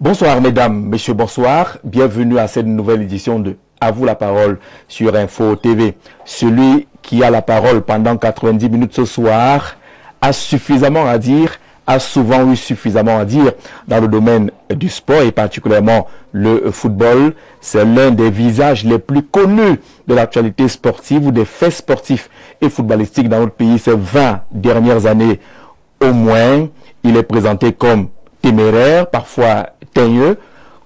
Bonsoir mesdames, messieurs, bonsoir. Bienvenue à cette nouvelle édition de À vous la parole sur Info TV. Celui qui a la parole pendant 90 minutes ce soir a suffisamment à dire, a souvent eu suffisamment à dire dans le domaine du sport et particulièrement le football. C'est l'un des visages les plus connus de l'actualité sportive ou des faits sportifs et footballistiques dans notre pays ces 20 dernières années au moins. Il est présenté comme téméraire, parfois teigneux,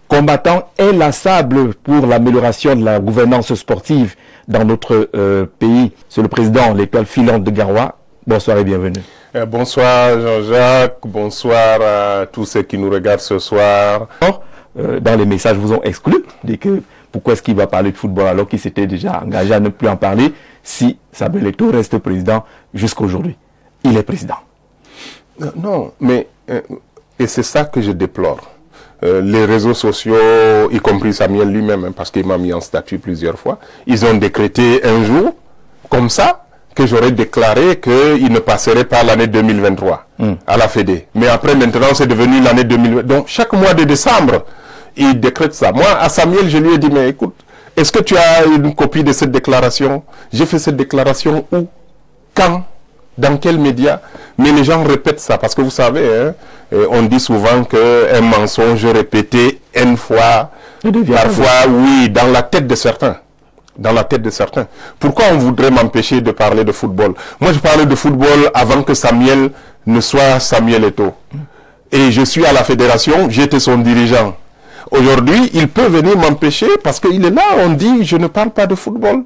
combattant inlassable pour l'amélioration de la gouvernance sportive dans notre pays. C'est le président, l'étoile filante de Garoua. Bonsoir et bienvenue. Bonsoir Jean-Jacques, bonsoir à tous ceux qui nous regardent ce soir. Dans les messages, vous ont exclu. Pourquoi est-ce qu'il va parler de football alors qu'il s'était déjà engagé à ne plus en parler si Samuel Eto'o reste président jusqu'à aujourd'hui? Il est président. Non, mais et c'est ça que je déplore. Les réseaux sociaux, y compris Samuel lui-même, parce qu'il m'a mis en statut plusieurs fois, ils ont décrété un jour, comme ça, que j'aurais déclaré qu'il ne passerait pas l'année 2023 à la Fédé. Mais après, maintenant, c'est devenu l'année 2020. Donc, chaque mois de décembre, il décrète ça. Moi, à Samuel, je lui ai dit, mais écoute, est-ce que tu as une copie de cette déclaration? J'ai fait cette déclaration où? Quand? Dans quels médias? Mais les gens répètent ça, parce que vous savez, hein, on dit souvent qu'un mensonge répété une fois, parfois, oui, dans la tête de certains. Dans la tête de certains. Pourquoi on voudrait m'empêcher de parler de football? Moi, je parlais de football avant que Samuel ne soit Samuel Eto'o. Et je suis à la fédération, j'étais son dirigeant. Aujourd'hui, il peut venir m'empêcher parce qu'il est là, on dit, je ne parle pas de football.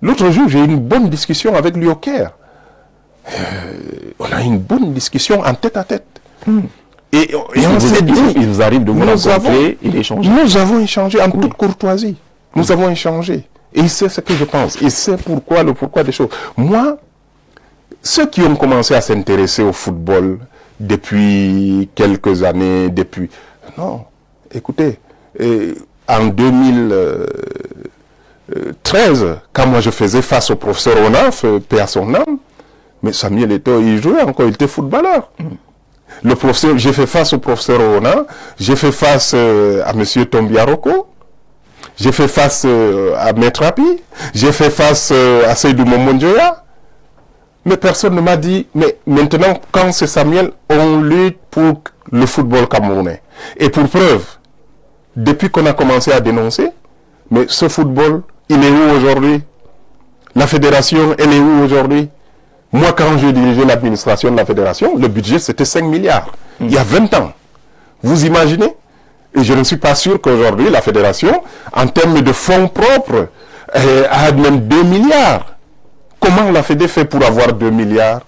L'autre jour, j'ai eu une bonne discussion avec lui au Caire. On a une bonne discussion en tête à tête. Et on s'est dit, il vous arrive de vous rencontrer et d'échanger. Nous avons échangé en toute courtoisie. Nous avons échangé. Et c'est ce que je pense. Et c'est pourquoi, le pourquoi des choses. Moi, ceux qui ont commencé à s'intéresser au football depuis quelques années, depuis... Non, écoutez, en 2013, quand moi je faisais face au professeur Onaf, paix à son âme, mais Samuel Eto'o, il jouait encore, il était footballeur. Le professeur, j'ai fait face au professeur Ona, j'ai fait face à monsieur Tombiaroko, j'ai fait face à Maître Api, j'ai fait face à Seydou Momondjoya. Mais personne ne m'a dit, mais maintenant, quand c'est Samuel, on lutte pour le football camerounais. Et pour preuve, depuis qu'on a commencé à dénoncer, mais ce football, il est où aujourd'hui? La fédération, elle est où aujourd'hui? Moi, quand j'ai dirigé l'administration de la fédération, le budget, c'était 5 milliards. Il y a 20 ans. Vous imaginez? Et je ne suis pas sûr qu'aujourd'hui, la fédération, en termes de fonds propres, a même 2 milliards. Comment la Fédé fait pour avoir 2 milliards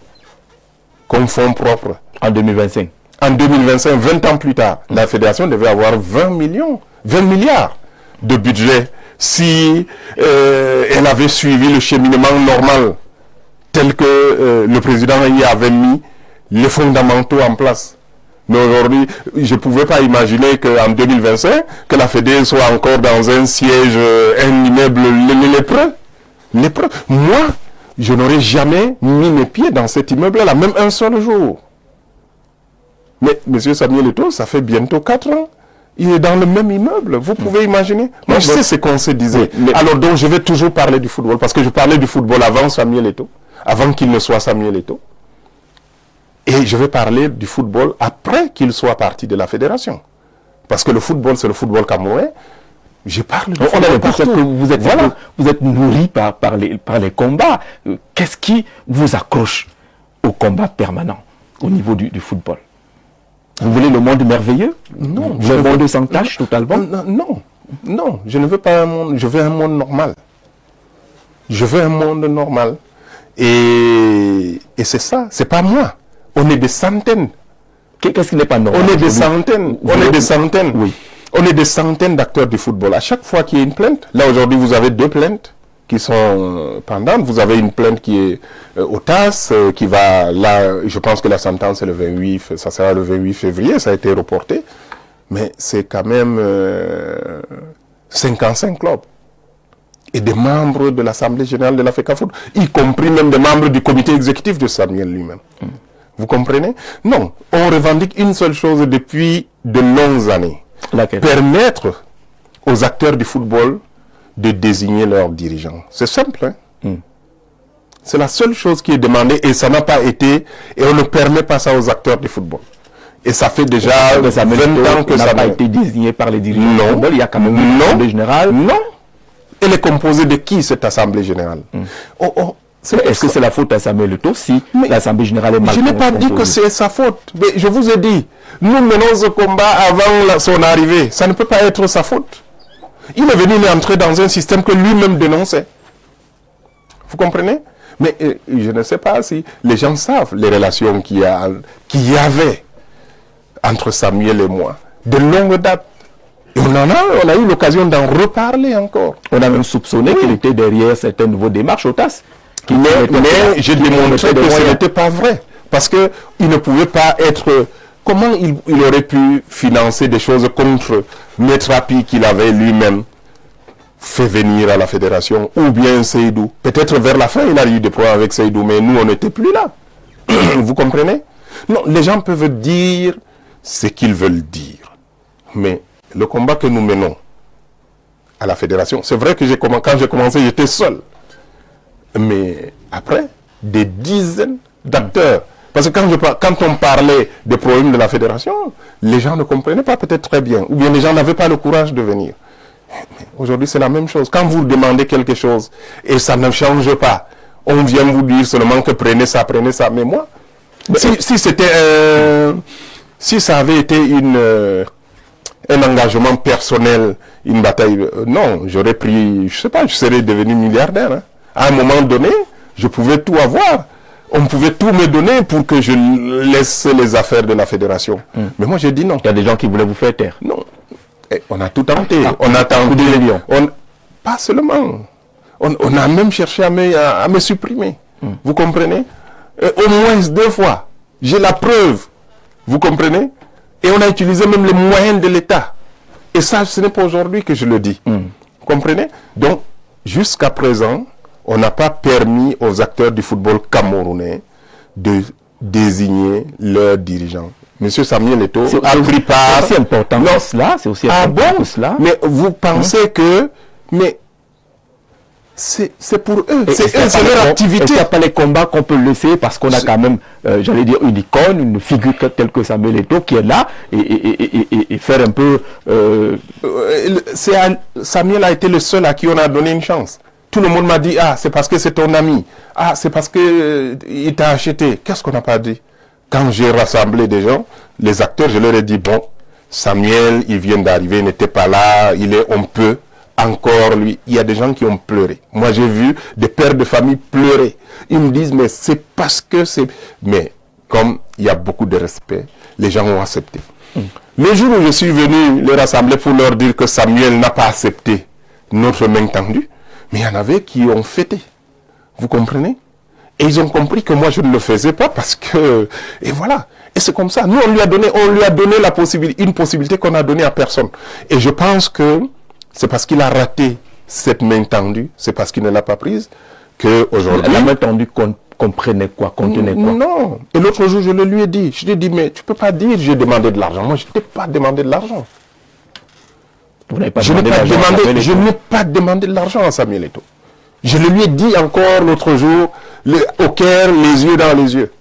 comme fonds propres? En 2025. En 2025, 20 ans plus tard, la fédération devait avoir 20 milliards de budget si elle avait suivi le cheminement normal tel que le président y avait mis les fondamentaux en place. Mais aujourd'hui, je ne pouvais pas imaginer qu'en 2025, que la Fédé soit encore dans un siège, un immeuble lépreux. Moi, je n'aurais jamais mis mes pieds dans cet immeuble-là, même un seul jour. Mais M. Samuel Eto'o, ça fait bientôt 4 ans. Il est dans le même immeuble. Vous pouvez imaginer? Moi, je sais ce qu'on se disait. Alors donc, je vais toujours parler du football, parce que je parlais du football avant Samuel Eto'o, avant qu'il ne soit Samuel Eto'o. Et je vais parler du football après qu'il soit parti de la fédération. Parce que le football, c'est le football camerounais. Je parle de football partout. Que vous êtes nourri par les combats. Qu'est-ce qui vous accroche au combat permanent au niveau du football? Vous voulez le monde merveilleux? Non. Le monde sans tâche totalement? Non, je ne veux pas un monde. Je veux un monde normal. Je veux un monde normal. Et c'est ça. C'est pas moi. On est des centaines. Qu'est-ce qui n'est pas normal? On est des centaines. Oui. On est des centaines d'acteurs du football. À chaque fois qu'il y a une plainte, là aujourd'hui vous avez 2 plaintes qui sont pendantes. Vous avez une plainte qui est au TAS, qui va là, je pense que la sentence est le 28, ça sera le 28 février, ça a été reporté. Mais c'est quand même 55 clubs. Et des membres de l'Assemblée Générale de la FECAFOOT, y compris même des membres du comité exécutif de Samuel lui-même. Vous comprenez? Non, on revendique une seule chose depuis de longues années. Laquelle? Permettre aux acteurs du football de désigner leurs dirigeants. C'est simple, hein? C'est la seule chose qui est demandée et ça n'a pas été, et on ne permet pas ça aux acteurs du football. Et ça fait déjà 20 ans que ça n'a pas été désigné par les dirigeants du football. Il y a quand même une assemblée générale. Non. Elle est composée de qui, cette assemblée générale? Est-ce que c'est la faute à Samuel Eto'o si l'assemblée générale est mal composée? Je n'ai pas dit que c'est sa faute. Mais je vous ai dit, nous menons ce combat avant son arrivée. Ça ne peut pas être sa faute. Il est venu entrer dans un système que lui-même dénonçait. Vous comprenez? Mais je ne sais pas si les gens savent les relations qu'il y avait entre Samuel et moi, de longue date. Et on a eu l'occasion d'en reparler encore. On a même soupçonné qu'il était derrière certaines nouveaux démarches au TAS. Mais j'ai démontré que ce n'était pas vrai. Parce qu'il ne pouvait pas être... Comment il aurait pu financer des choses contre Maître Api qu'il avait lui-même fait venir à la fédération, ou bien Seydou. Peut-être vers la fin, il a eu des problèmes avec Seydou, mais nous, on n'était plus là. Vous comprenez? Non, les gens peuvent dire ce qu'ils veulent dire. Mais le combat que nous menons à la fédération, c'est vrai que quand j'ai commencé, j'étais seul. Mais après, des dizaines d'acteurs. Parce que quand on parlait des problèmes de la fédération, les gens ne comprenaient pas peut-être très bien. Ou bien les gens n'avaient pas le courage de venir. Aujourd'hui, c'est la même chose. Quand vous demandez quelque chose et ça ne change pas, on vient vous dire seulement que prenez ça. Mais moi, si ça avait été un engagement personnel, une bataille, non, j'aurais pris, je sais pas, je serais devenu milliardaire. Hein. À un moment donné, je pouvais tout avoir. On pouvait tout me donner pour que je laisse les affaires de la fédération. Mais moi, j'ai dit non. Il y a des gens qui voulaient vous faire taire. Non. On a tout tenté. On a tenté. Pas seulement. On a même cherché à me supprimer. Vous comprenez? Au moins 2 fois. J'ai la preuve. Vous comprenez? Et on a utilisé même les moyens de l'État. Et ça, ce n'est pas aujourd'hui que je le dis. Vous comprenez? Donc, jusqu'à présent, on n'a pas permis aux acteurs du football camerounais de désigner leurs dirigeants. Monsieur Samuel Eto'o a pris part... C'est aussi important que cela. C'est aussi important que cela. Mais vous pensez que... Mais c'est pour eux. C'est leur activité. Est-ce qu'il n'y a pas les combats qu'on peut laisser parce qu'on a quand même, j'allais dire, une icône, une figure telle que Samuel Eto'o qui est là et faire un peu... Samuel a été le seul à qui on a donné une chance. Tout le monde m'a dit, ah, c'est parce que c'est ton ami. Ah, c'est parce que il t'a acheté. Qu'est-ce qu'on n'a pas dit? Quand j'ai rassemblé des gens, les acteurs, je leur ai dit, bon, Samuel, il vient d'arriver, il n'était pas là, on peut encore lui. Il y a des gens qui ont pleuré. Moi, j'ai vu des pères de famille pleurer. Ils me disent, mais c'est parce que c'est... Mais comme il y a beaucoup de respect, les gens ont accepté. Le jour où je suis venu les rassembler pour leur dire que Samuel n'a pas accepté notre main tendue, mais il y en avait qui ont fêté. Vous comprenez? Et ils ont compris que moi, je ne le faisais pas parce que... Et voilà. Et c'est comme ça. Nous, on lui a donné une possibilité qu'on n'a donnée à personne. Et je pense que c'est parce qu'il a raté cette main tendue, c'est parce qu'il ne l'a pas prise, qu'aujourd'hui... La main tendue comprenait quoi, contenait quoi? Non. Et l'autre jour, je le lui ai dit. Je lui ai dit, mais tu ne peux pas dire j'ai demandé de l'argent. Moi, je n'ai pas demandé de l'argent. Vous n'avez pas je n'ai pas demandé de l'argent à Samuel Eto'o. Je le lui ai dit encore l'autre jour, au cœur, les yeux dans les yeux.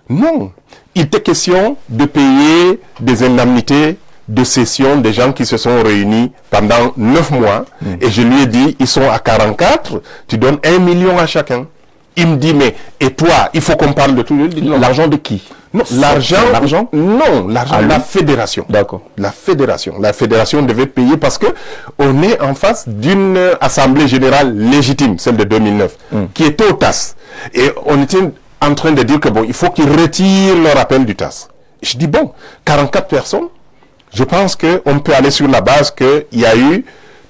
Non. Il était question de payer des indemnités de cession des gens qui se sont réunis pendant 9 mois. Et je lui ai dit, ils sont à 44, tu donnes 1 million à chacun. Il me dit, mais, et toi, il faut qu'on parle de tout. L'argent de qui? Non, l'argent. Non, l'argent de la fédération. D'accord. La fédération. La fédération devait payer parce que on est en face d'une assemblée générale légitime, celle de 2009, qui était au TAS. Et on était en train de dire que bon, il faut qu'ils retirent leur appel du TAS. Je dis bon, 44 personnes, je pense qu'on peut aller sur la base qu'il y a eu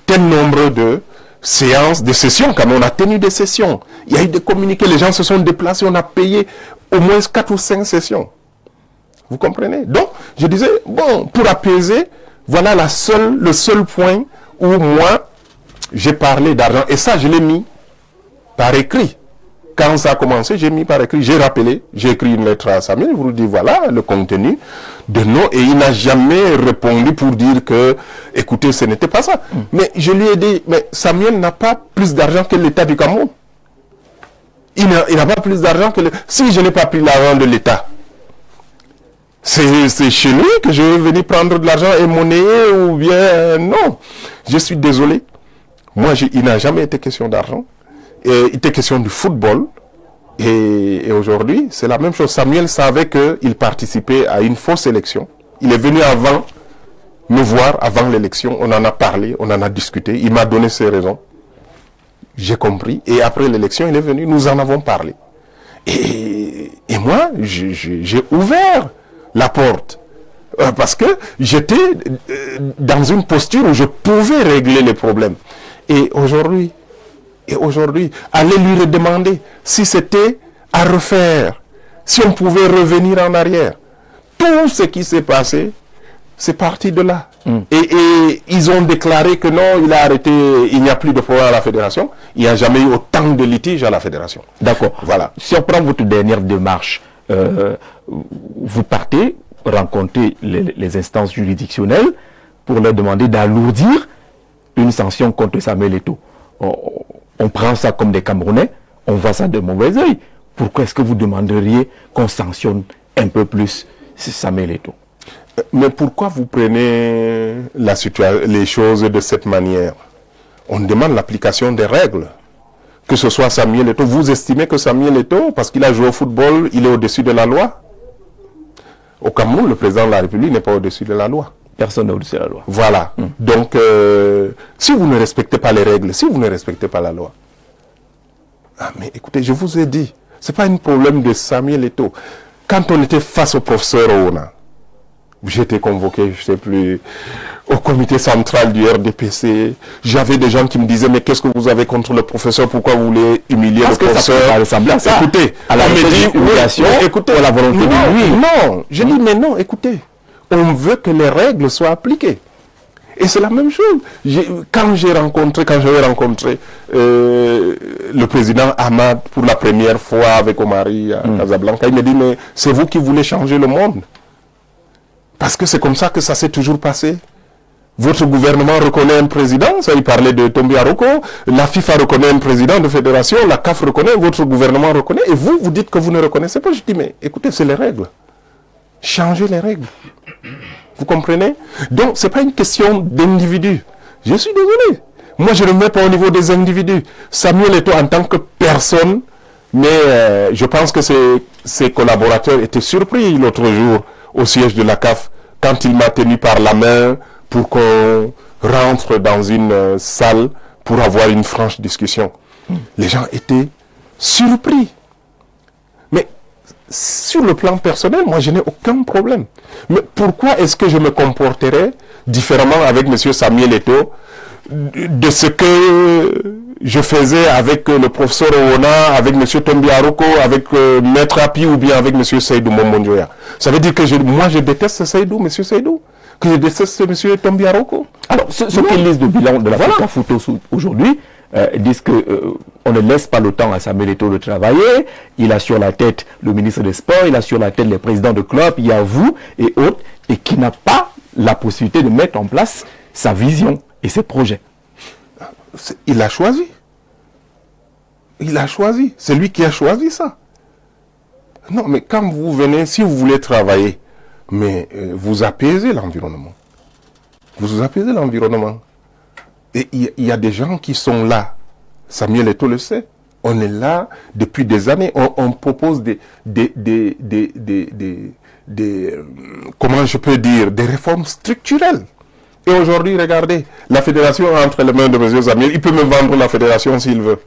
tel nombre de séances, de sessions, quand on a tenu des sessions. Il y a eu des communiqués, les gens se sont déplacés, on a payé au moins 4 ou 5 sessions. Vous comprenez? Donc, je disais, bon, pour apaiser, voilà le seul point où moi, j'ai parlé d'argent. Et ça, je l'ai mis par écrit. quand ça a commencé, j'ai mis par écrit, j'ai rappelé, j'ai écrit une lettre à Samuel, vous lui dites voilà le contenu de non, et il n'a jamais répondu pour dire que, écoutez, ce n'était pas ça. Mais je lui ai dit, mais Samuel n'a pas plus d'argent que l'État du Cameroun. Il n'a pas plus d'argent que si je n'ai pas pris l'argent de l'État, c'est chez lui que je vais venir prendre de l'argent et monnayer ou bien non. Je suis désolé. Moi, il n'a jamais été question d'argent. Il était question du football. Et aujourd'hui, c'est la même chose. Samuel savait qu'il participait à une fausse élection. Il est venu avant me voir, avant l'élection. On en a parlé, on en a discuté. Il m'a donné ses raisons. J'ai compris. Et après l'élection, il est venu. Nous en avons parlé. Et moi, j'ai ouvert la porte. Parce que j'étais dans une posture où je pouvais régler les problèmes. Et aujourd'hui, allez lui redemander si c'était à refaire, si on pouvait revenir en arrière. Tout ce qui s'est passé, c'est parti de là. Et ils ont déclaré que non, il a arrêté, il n'y a plus de problème à la fédération. Il n'y a jamais eu autant de litiges à la fédération. D'accord. Voilà. Si on prend votre dernière démarche, vous partez rencontrer les instances juridictionnelles pour leur demander d'alourdir une sanction contre Samuel Eto'o. On prend ça comme des Camerounais, on voit ça de mauvais œil. Pourquoi est-ce que vous demanderiez qu'on sanctionne un peu plus Samuel Eto'o? Mais pourquoi vous prenez les choses de cette manière? On demande l'application des règles. Que ce soit Samuel Eto'o, vous estimez que Samuel Eto'o, parce qu'il a joué au football, il est au-dessus de la loi? Au Cameroun, le président de la République n'est pas au-dessus de la loi. Personne n'est au-dessus de la loi. Voilà. Donc, si vous ne respectez pas les règles, si vous ne respectez pas la loi, mais écoutez, je vous ai dit, ce n'est pas un problème de Samuel Eto'o. Quand on était face au professeur Oona, j'étais convoqué, je ne sais plus, au comité central du RDPC. J'avais des gens qui me disaient, mais qu'est-ce que vous avez contre le professeur? Pourquoi vous voulez humilier le professeur? Ça peut ressembler à ça. Écoutez, à la humiliation, écoutez, à la volonté de lui. Non, je dis, mais non, écoutez, on veut que les règles soient appliquées. Et c'est la même chose. Quand j'avais rencontré le président Ahmad pour la première fois avec Omari à Casablanca, il me dit, mais c'est vous qui voulez changer le monde. Parce que c'est comme ça que ça s'est toujours passé. Votre gouvernement reconnaît un président, ça il parlait de Tombi Aroko, la FIFA reconnaît un président de fédération, la CAF reconnaît, votre gouvernement reconnaît, et vous, vous dites que vous ne reconnaissez pas. Je dis, mais écoutez, c'est les règles. Changez les règles. Vous comprenez? Donc, ce n'est pas une question d'individu. Je suis désolé. Moi, je ne me mets pas au niveau des individus. Samuel Eto'o en tant que personne, mais je pense que ses collaborateurs étaient surpris l'autre jour au siège de la CAF quand il m'a tenu par la main pour qu'on rentre dans une salle pour avoir une franche discussion. Les gens étaient surpris. Mais sur le plan personnel, moi, je n'ai aucun problème. Mais pourquoi est-ce que je me comporterais différemment avec M. Samuel Eto'o de ce que je faisais avec le professeur Oona, avec M. Tombi Aroko, avec Maître Api ou bien avec M. Seydou Momonjoya? Ça veut dire que moi, je déteste Seydou, M. Seydou, que je déteste M. Tombi Aroko. Alors, ceux qui lisent le bilan de la FIFA Photo aujourd'hui disent qu'on ne laisse pas le temps à Samuel Eto'o de travailler. Il a sur la tête le ministre des Sports, il a sur la tête les présidents de clubs, il y a vous et autres, et qui n'a pas la possibilité de mettre en place sa vision et ses projets. Il a choisi. Il a choisi. C'est lui qui a choisi ça. Non, mais quand vous venez, si vous voulez travailler, mais vous apaisez l'environnement. Vous apaisez l'environnement. Et il y a des gens qui sont là. Samuel Eto'o le sait. On est là depuis des années. On propose comment je peux dire, des réformes structurelles. Et aujourd'hui, regardez, la fédération est entre les mains de M. Samuel. Il peut même vendre la fédération s'il veut.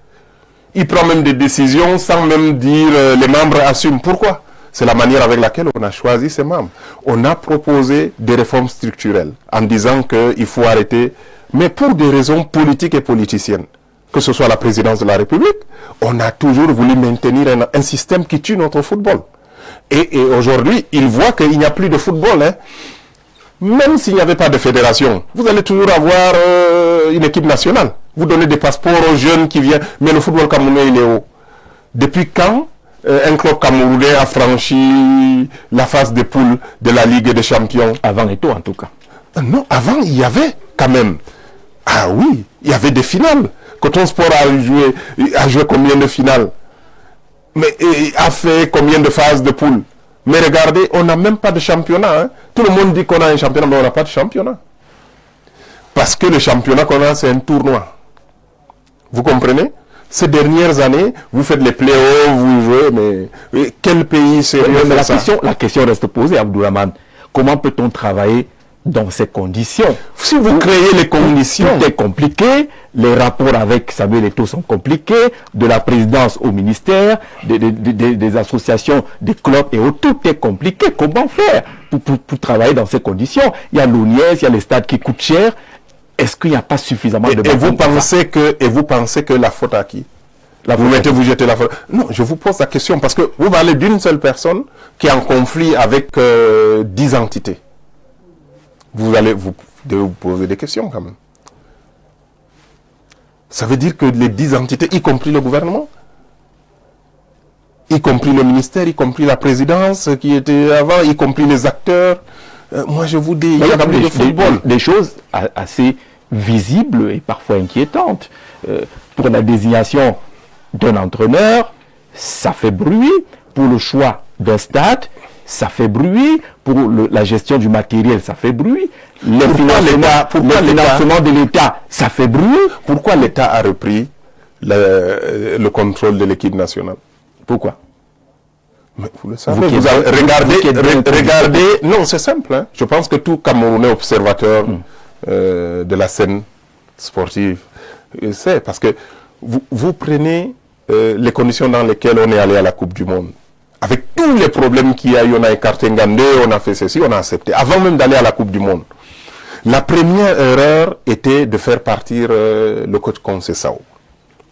Il prend même des décisions sans même dire les membres assument. Pourquoi? C'est la manière avec laquelle on a choisi ses membres. On a proposé des réformes structurelles en disant qu'il faut arrêter, mais pour des raisons politiques et politiciennes. Que ce soit la présidence de la République, on a toujours voulu maintenir un système qui tue notre football. Et aujourd'hui, il voit qu'il n'y a plus de football. Hein. Même s'il n'y avait pas de fédération, vous allez toujours avoir une équipe nationale. Vous donnez des passeports aux jeunes qui viennent, mais le football camerounais, il est haut. Depuis quand un club camerounais a franchi la phase de poule de la Ligue des Champions? Avant Eto'o, en tout cas. Non, avant, il y avait quand même. Ah oui, il y avait des finales. Coton Sport a joué combien de finales? Mais a fait combien de phases de poule? Mais regardez, on n'a même pas de championnat. Hein. Tout le monde dit qu'on a un championnat, mais on n'a pas de championnat. Parce que le championnat qu'on a, c'est un tournoi. Vous comprenez? Ces dernières années, vous faites les playoffs, vous jouez, mais quel pays sérieux fait ça? La question reste posée, Abdourahmane. Comment peut-on travailler dans ces conditions? Si vous créez les conditions... Tout est compliqué, les rapports avec Samuel Eto'o sont compliqués, de la présidence au ministère, des associations, des clubs et autres, tout est compliqué. Comment faire pour travailler dans ces conditions? Il y a l'ONIES, il y a les stades qui coûtent cher. Est-ce qu'il n'y a pas suffisamment de... Et vous pensez que la faute à qui? Vous jetez la faute. Non, je vous pose la question parce que vous parlez d'une seule personne qui est en conflit avec 10 entités. Vous devez vous poser des questions quand même. Ça veut dire que les 10 entités, y compris le gouvernement, y compris le ministère, y compris la présidence qui était avant, y compris les acteurs, moi je vous dis, il y a des football. Des choses assez visibles et parfois inquiétantes. Pour la désignation d'un entraîneur, ça fait bruit. Pour le choix d'un stade, ça fait bruit. Pour la gestion du matériel, ça fait bruit. Le financement de l'État, ça fait bruit. Pourquoi l'État a repris le contrôle de l'équipe nationale? Pourquoi? Mais vous le savez, regardez, non, c'est simple. Hein. Je pense que tout Camerounais observateur de la scène sportive sait, parce que vous prenez les conditions dans lesquelles on est allé à la Coupe du Monde. Avec tous les problèmes qu'il y a eu, on a écarté Ngandé, on a fait ceci, on a accepté. Avant même d'aller à la Coupe du Monde. La première erreur était de faire partir le coach Conceição.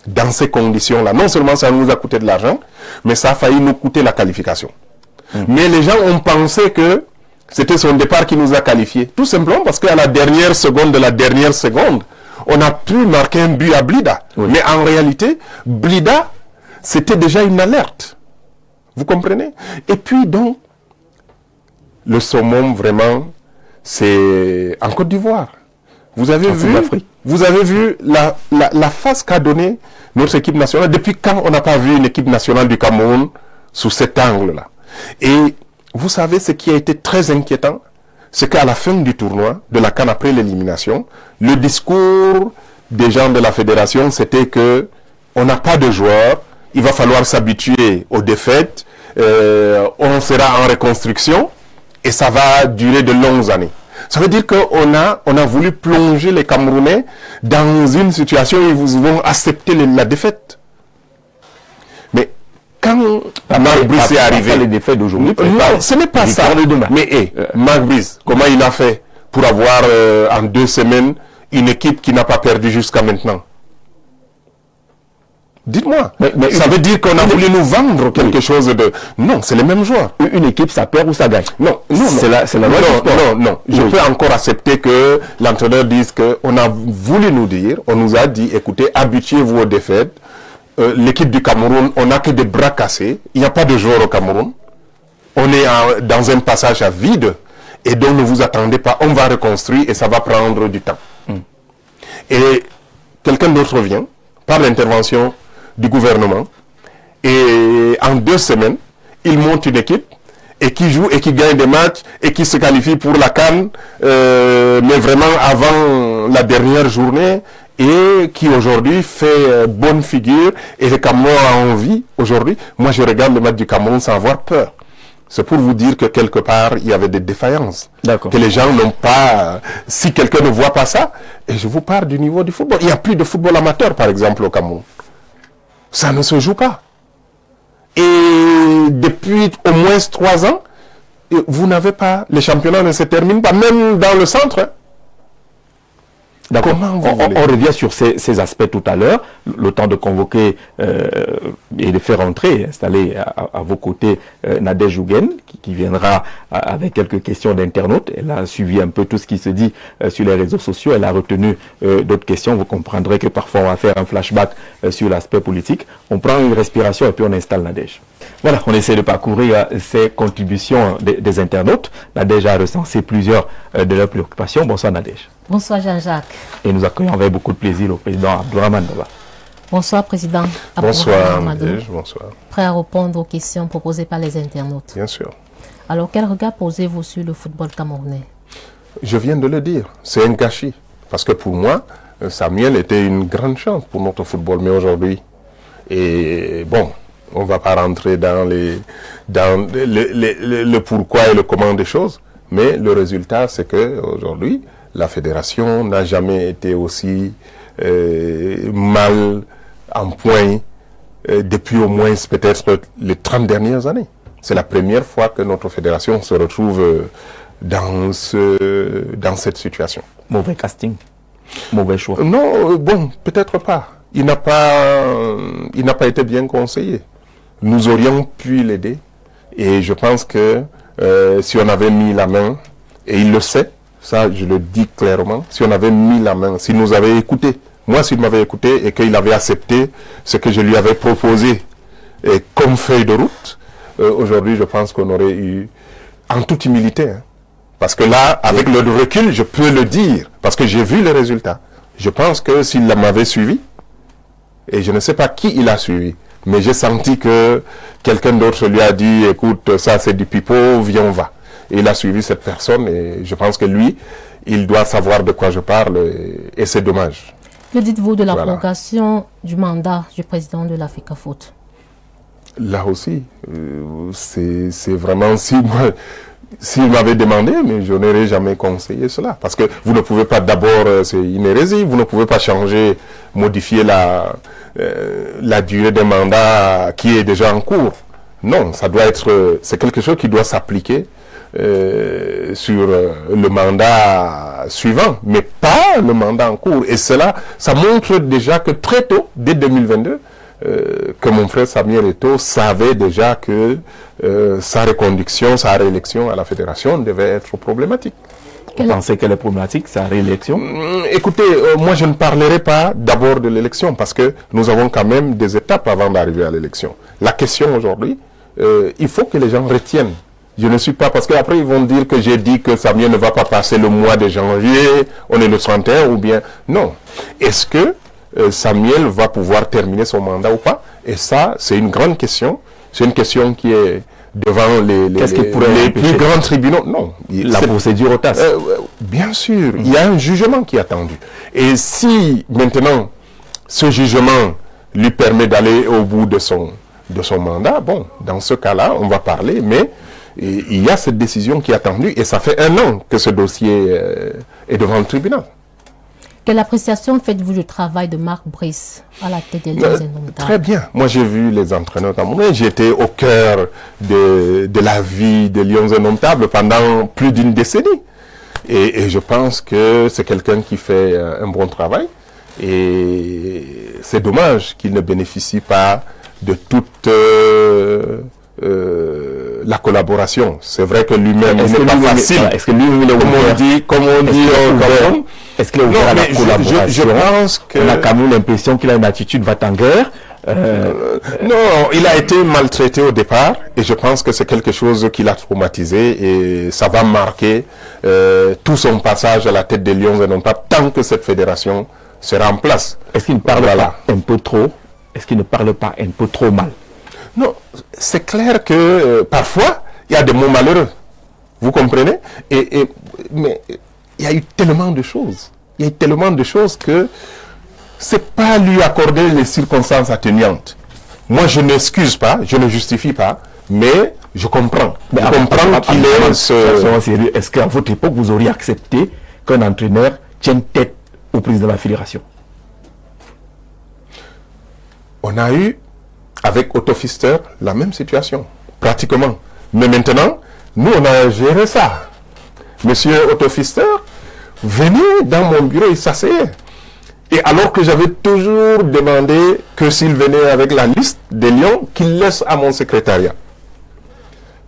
Dans ces conditions-là, non seulement ça nous a coûté de l'argent, mais ça a failli nous coûter la qualification. Mais les gens ont pensé que c'était son départ qui nous a qualifiés. Tout simplement parce qu'à la dernière seconde de la dernière seconde, on a pu marquer un but à Blida. Oui. Mais en réalité, Blida, c'était déjà une alerte. Vous comprenez? Et puis donc, le summum vraiment, c'est en Côte d'Ivoire. Vous avez vu la face qu'a donnée notre équipe nationale. Depuis quand on n'a pas vu une équipe nationale du Cameroun sous cet angle-là? Et vous savez ce qui a été très inquiétant, c'est qu'à la fin du tournoi, de la CAN après l'élimination, le discours des gens de la fédération, c'était que on n'a pas de joueurs, il va falloir s'habituer aux défaites, on sera en reconstruction et ça va durer de longues années. Ça veut dire qu'on a voulu plonger les Camerounais dans une situation où ils vont accepter la défaite. Mais quand Marc Brice est arrivé... les défaites d'aujourd'hui. Non, ce n'est pas ça. Mais Marc Brice, comment il a fait pour avoir en 2 semaines une équipe qui n'a pas perdu jusqu'à maintenant? Dites-moi. Mais ça veut dire qu'on a voulu nous vendre quelque chose de... Non, c'est les mêmes joueurs. Une équipe, ça perd ou ça gagne? Non. C'est la loi du sport. Non. Je peux encore accepter que l'entraîneur dise qu'on a voulu nous dire, on nous a dit, écoutez, habituez-vous aux défaites. L'équipe du Cameroun, on n'a que des bras cassés. Il n'y a pas de joueurs au Cameroun. On est dans un passage à vide. Et donc, ne vous attendez pas. On va reconstruire et ça va prendre du temps. Et quelqu'un d'autre vient, par l'intervention du gouvernement, et en 2 semaines, il monte une équipe et qui joue et qui gagne des matchs et qui se qualifie pour la CAN, mais vraiment avant la dernière journée, et qui aujourd'hui fait bonne figure, et le Cameroun a envie aujourd'hui. Moi je regarde le match du Cameroun sans avoir peur. C'est pour vous dire que quelque part il y avait des défaillances, que les gens n'ont pas, si quelqu'un ne voit pas ça, et je vous parle du niveau du football, il n'y a plus de football amateur par exemple au Cameroun. Ça ne se joue pas. Et depuis au moins 3 ans, vous n'avez pas, les championnats ne se terminent pas, même dans le centre. D'accord. On revient sur ces aspects tout à l'heure. Le temps de convoquer et de faire entrer, installer à vos côtés Nadège Jougen, qui viendra avec quelques questions d'internautes. Elle a suivi un peu tout ce qui se dit sur les réseaux sociaux. Elle a retenu d'autres questions. Vous comprendrez que parfois on va faire un flashback sur l'aspect politique. On prend une respiration et puis on installe Nadège. Voilà, on essaie de parcourir ces contributions des internautes. Nadège a recensé plusieurs de leurs préoccupations. Bonsoir Nadège. Bonsoir Jean-Jacques. Et nous accueillons avec beaucoup de plaisir le président Abdourahmane Daba. Bonsoir président Abdourahmane Nadège, bonsoir. Prêt à répondre aux questions proposées par les internautes. Bien sûr. Alors quel regard posez-vous sur le football camerounais? Je viens de le dire, c'est un gâchis. Parce que pour moi, Samuel était une grande chance pour notre football, mais aujourd'hui, et bon, on ne va pas rentrer dans le pourquoi et le comment des choses, mais le résultat, c'est qu'aujourd'hui, la fédération n'a jamais été aussi mal en point depuis au moins peut-être les 30 dernières années. C'est la première fois que notre fédération se retrouve dans cette situation. Mauvais casting, mauvais choix. Non, bon, peut-être pas. Il n'a pas été bien conseillé. Nous aurions pu l'aider et je pense que si on avait mis la main, et il le sait, ça je le dis clairement, si on avait mis la main, s'il nous avait écouté, moi s'il m'avait écouté et qu'il avait accepté ce que je lui avais proposé comme feuille de route, aujourd'hui je pense qu'on aurait eu, en toute humilité, hein, parce que là, avec le recul, je peux le dire, parce que j'ai vu les résultats. Je pense que s'il m'avait suivi, et je ne sais pas qui il a suivi, mais j'ai senti que quelqu'un d'autre lui a dit, écoute, ça c'est du pipeau, viens on va. Et il a suivi cette personne et je pense que lui, il doit savoir de quoi je parle et c'est dommage. Que dites-vous de la prolongation du mandat du président de l'Africa Foot? Là aussi, c'est vraiment s'il m'avait demandé, mais je n'aurais jamais conseillé cela. Parce que vous ne pouvez pas d'abord, c'est une hérésie, vous ne pouvez pas changer, modifier la durée d'un mandat qui est déjà en cours. Non, ça doit être, c'est quelque chose qui doit s'appliquer sur le mandat suivant, mais pas le mandat en cours. Et cela, ça montre déjà que très tôt, dès 2022, que mon frère Samuel Eto'o savait déjà que sa reconduction, sa réélection à la fédération devait être problématique. Vous pensez qu'elle est problématique, sa réélection? Écoutez, moi je ne parlerai pas d'abord de l'élection parce que nous avons quand même des étapes avant d'arriver à l'élection. La question aujourd'hui, il faut que les gens retiennent. Je ne suis pas, parce qu'après ils vont dire que j'ai dit que Samuel ne va pas passer le mois de janvier, on est le 31 ou bien... Non. Est-ce que Samuel va pouvoir terminer son mandat ou pas? Et ça, c'est une grande question. C'est une question qui est devant les plus grands tribunaux. Non. La procédure au TAS. Bien sûr. Il y a un jugement qui est attendu. Et si maintenant, ce jugement lui permet d'aller au bout de son mandat, bon, dans ce cas-là, on va parler, mais il y a cette décision qui est attendue et ça fait 1 an que ce dossier est devant le tribunal. Quelle appréciation faites-vous du travail de Marc Brice à la tête des Lions Indomptables? Très bien. Moi, j'ai vu les entraîneurs camerounais. J'étais au cœur de la vie des Lions Indomptables pendant plus d'1 décennie. Et je pense que c'est quelqu'un qui fait un bon travail. Et c'est dommage qu'il ne bénéficie pas de toute la collaboration. C'est vrai que lui-même n'est pas facile. Est-ce que lui-même comme on dit au Cameroun, est-ce qu'il est ouvert à la collaboration? Je pense que... On a quand même l'impression qu'il a une attitude va-t-en-guerre. Non, il a été maltraité au départ et je pense que c'est quelque chose qui l'a traumatisé et ça va marquer tout son passage à la tête des Lions Indomptables tant que cette fédération sera en place. Est-ce qu'il ne parle pas un peu trop? Est-ce qu'il ne parle pas un peu trop mal? Non, c'est clair que parfois, il y a des mots malheureux. Vous comprenez? Mais il y a eu tellement de choses. Il y a eu tellement de choses que c'est pas lui accorder les circonstances atténuantes. Moi, je n'excuse pas, je ne justifie pas, mais je comprends. Mais je comprends qu'il est... Est-ce qu'à votre époque, vous auriez accepté qu'un entraîneur tienne tête au président de la fédération? On a eu, avec Otto Pfister, la même situation, pratiquement. Mais maintenant, nous, on a géré ça. Monsieur Otto Pfister, venait dans mon bureau, il s'asseyait. Et alors que j'avais toujours demandé que s'il venait avec la liste des lions, qu'il laisse à mon secrétariat.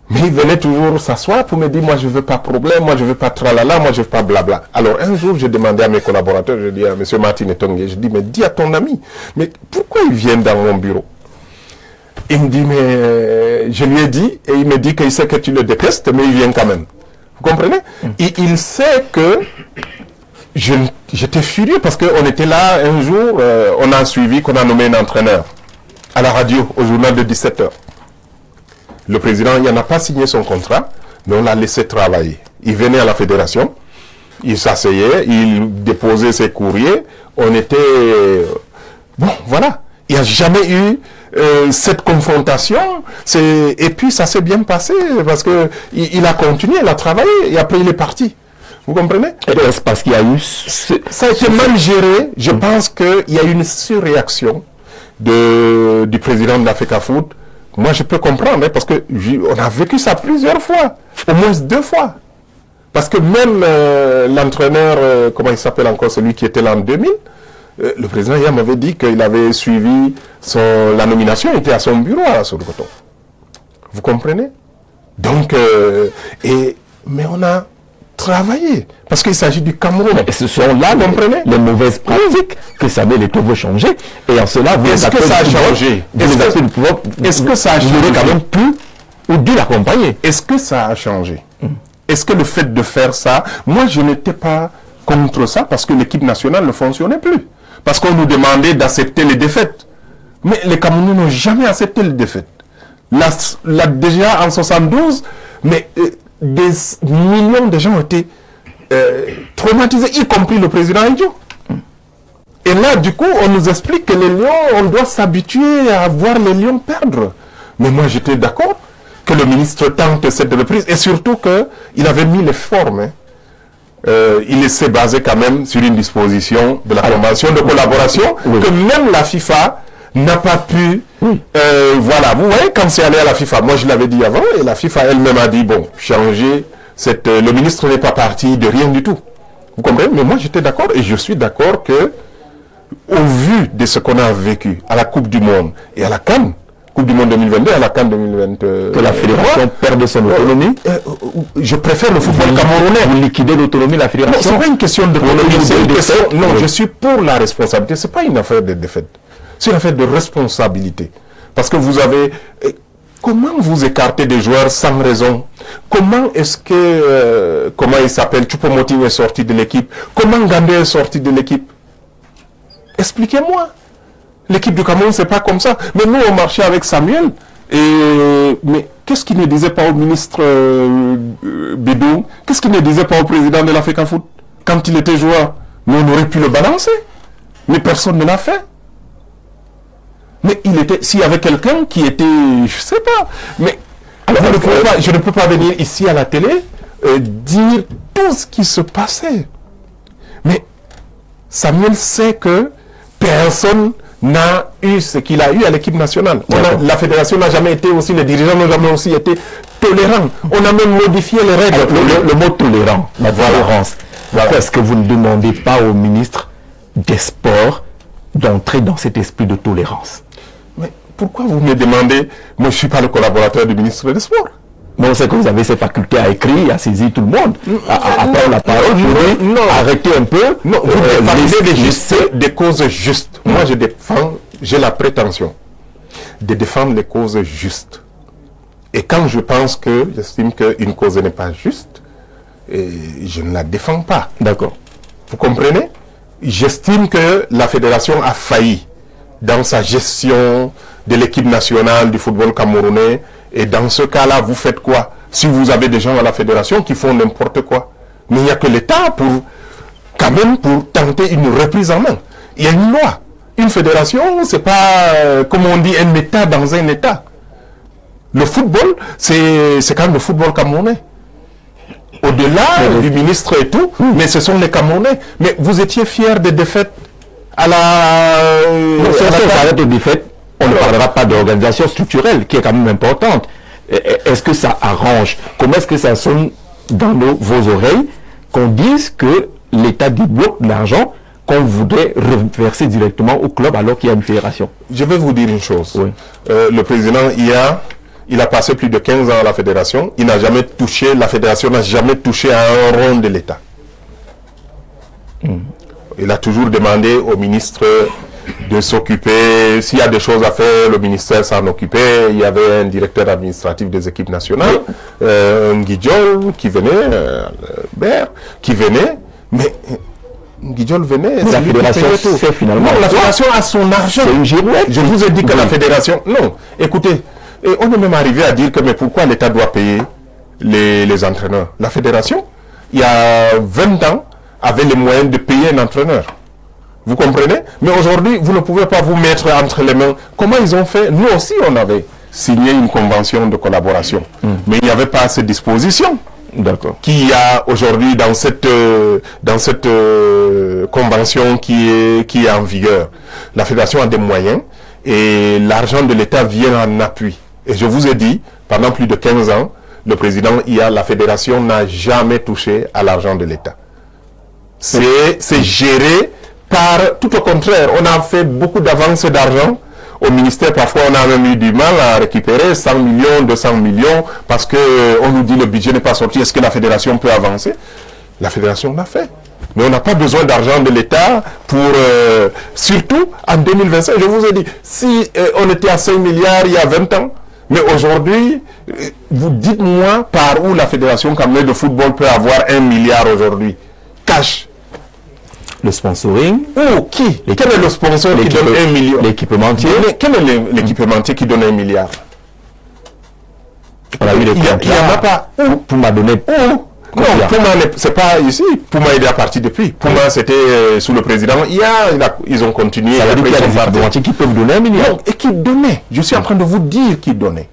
Mais il venait toujours s'asseoir pour me dire, moi je veux pas problème, moi je veux pas tralala, moi je veux pas blabla. Alors un jour, j'ai demandé à mes collaborateurs, je dis à M. Martin Etongue, je dis, mais dis à ton ami, mais pourquoi il vient dans mon bureau? Il me dit, mais je lui ai dit, et il me dit qu'il sait que tu le détestes, mais il vient quand même. Vous comprenez? Et il sait que j'étais furieux parce qu'on était là un jour, on a suivi qu'on a nommé un entraîneur à la radio, au journal de 17h. Le président, il n'a pas signé son contrat, mais on l'a laissé travailler. Il venait à la fédération, il s'asseyait, il déposait ses courriers, on était... bon, voilà. Il n'y a jamais eu cette confrontation, et puis ça s'est bien passé, parce que il a continué, il a travaillé, et après il est parti. Vous comprenez? C'est parce qu'il y a eu... Ça a été mal géré. Je pense qu'il y a eu une surréaction du président de l'Africa Foot. Moi, je peux comprendre, hein, parce que on a vécu ça plusieurs fois, au moins 2 fois. Parce que même l'entraîneur, comment il s'appelle encore, celui qui était là en 2000, le président hier m'avait dit qu'il avait suivi la nomination, il était à son bureau à Sokoto. Vous comprenez? Donc, mais on a travaillé, parce qu'il s'agit du Cameroun. Et ce sont là, les mauvaises pratiques que Samuel Eto'o veut changer. Et en cela, est-ce que ça a changé? Est-ce que ça a changé? Vous quand même pu ou dû l'accompagner. Est-ce que ça a changé? Est-ce que le fait de faire ça, moi je n'étais pas contre ça parce que l'équipe nationale ne fonctionnait plus. Parce qu'on nous demandait d'accepter les défaites. Mais les Camerounais n'ont jamais accepté les défaites. Déjà en 72, mais des millions de gens ont été traumatisés, y compris le président Idjo. Et là, du coup, on nous explique que les lions, on doit s'habituer à voir les lions perdre. Mais moi, j'étais d'accord que le ministre tente cette reprise, et surtout qu'il avait mis les formes. Hein. Il s'est basé quand même sur une disposition de la convention de collaboration que même la FIFA n'a pas pu... voilà, vous voyez, quand c'est allé à la FIFA, moi je l'avais dit avant, et la FIFA elle-même a dit, bon, changer, le ministre n'est pas parti de rien du tout. Vous comprenez? Mais moi j'étais d'accord, et je suis d'accord que, au vu de ce qu'on a vécu à la Coupe du Monde et à la CAN, Coupe du Monde 2022 et à la CAN 2023, que la fédération perde son autonomie. Je préfère le football camerounais. Vous liquidez l'autonomie de la fédération. Non, c'est pas une question d'autonomie, c'est une question... Non, je suis pour la responsabilité. C'est pas une affaire de défaite. C'est une affaire de responsabilité. Parce que vous avez... Comment vous écartez des joueurs sans raison? Comment est-ce que... comment il s'appelle? Choupo-Moting est sorti de l'équipe. Comment Gandé est sorti de l'équipe? Expliquez-moi. L'équipe du Cameroun, c'est pas comme ça. Mais nous, on marchait avec Samuel. Mais qu'est-ce qu'il ne disait pas au ministre Bidou? Qu'est-ce qu'il ne disait pas au président de l'Africa Foot quand il était joueur? Nous, on aurait pu le balancer. Mais personne ne l'a fait. Mais s'il y avait quelqu'un qui était, je sais pas. Mais alors, je ne peux pas venir ici à la télé dire tout ce qui se passait. Mais Samuel sait que personne n'a eu ce qu'il a eu à l'équipe nationale. La fédération n'a jamais été aussi, les dirigeants n'ont jamais aussi été tolérants. On a même modifié les règles. Alors, le mot tolérant, la tolérance. Pourquoi est-ce que vous ne demandez pas au ministre des Sports d'entrer dans cet esprit de tolérance? Mais pourquoi vous me demandez? Moi, je ne suis pas le collaborateur du ministre des Sports. Moi, on sait que vous avez cette faculté à écrire, à saisir tout le monde. À prendre la parole, non. Arrêtez un peu. Non, vous défendez des causes justes. Moi, je défends, j'ai la prétention de défendre les causes justes. Et quand je pense que, j'estime qu'une cause n'est pas juste, je ne la défends pas. D'accord. Vous comprenez? J'estime que la fédération a failli dans sa gestion de l'équipe nationale du football camerounais. Et dans ce cas-là, vous faites quoi? Si vous avez des gens à la fédération qui font n'importe quoi. Mais il n'y a que l'État quand même pour tenter une reprise en main. Il y a une loi. Une fédération, c'est pas, comme on dit, un État dans un État. Le football, c'est quand même le football camerounais. Au-delà du ministre et tout, mais ce sont les Camerounais. Mais vous étiez fiers des défaites à la... si on s'arrête aux défaites, on ne parlera pas d'organisation structurelle, qui est quand même importante. Est-ce que ça arrange? Comment est-ce que ça sonne dans vos oreilles qu'on dise que l'État débloque l'argent qu'on voudrait reverser directement au club alors qu'il y a une fédération. Je vais vous dire une chose. Oui. Le président, il a passé plus de 15 ans à la fédération. Il n'a jamais touché, la fédération n'a jamais touché à un rond de l'État. Il a toujours demandé au ministre de s'occuper. S'il y a des choses à faire, le ministère s'en occupait. Il y avait un directeur administratif des équipes nationales, Nguidjol, qui venait, qui venait, mais Nguidjol venait. La fédération c'est finalement. Non, la fédération a son argent. C'est une girouette. Je vous ai dit que la fédération. Non, écoutez, et on est même arrivé à dire que mais pourquoi l'État doit payer les entraîneurs? La fédération, il y a 20 ans, avait les moyens de payer un entraîneur. Vous comprenez? Mais aujourd'hui, vous ne pouvez pas vous mettre entre les mains. Comment ils ont fait? Nous aussi, on avait signé une convention de collaboration. Mais il n'y avait pas ces dispositions. D'accord. Qu'il y a aujourd'hui dans cette convention qui est en vigueur. La fédération a des moyens et l'argent de l'État vient en appui. Et je vous ai dit, pendant plus de 15 ans, le président, la fédération n'a jamais touché à l'argent de l'État. C'est géré par, tout au contraire, on a fait beaucoup d'avances d'argent. Au ministère, parfois, on a même eu du mal à récupérer 100 millions, 200 millions, parce qu'on nous dit le budget n'est pas sorti, est-ce que la fédération peut avancer? La fédération l'a fait. Mais on n'a pas besoin d'argent de l'État pour, surtout en 2025, je vous ai dit, si on était à 5 milliards il y a 20 ans, mais aujourd'hui, vous dites-moi par où la Fédération camerounaise de football peut avoir 1 milliard aujourd'hui, cash. Le sponsoring. Ou qui? Quel est le sponsor qui donne 1 million? L'équipementier. Quel est l'équipementier qui donne 1 milliard? On a eu les Il n'y en a pas. Pour m'a donné. Non, Puma, c'est pas ici. Puma, il est parti depuis. Puma, c'était sous le président. Ils ont continué. Ça veut dire qu'il y a des équipementiers qui peuvent donner 1 milliard. Non, et qui donnaient. Je suis en train de vous dire qui donnaient.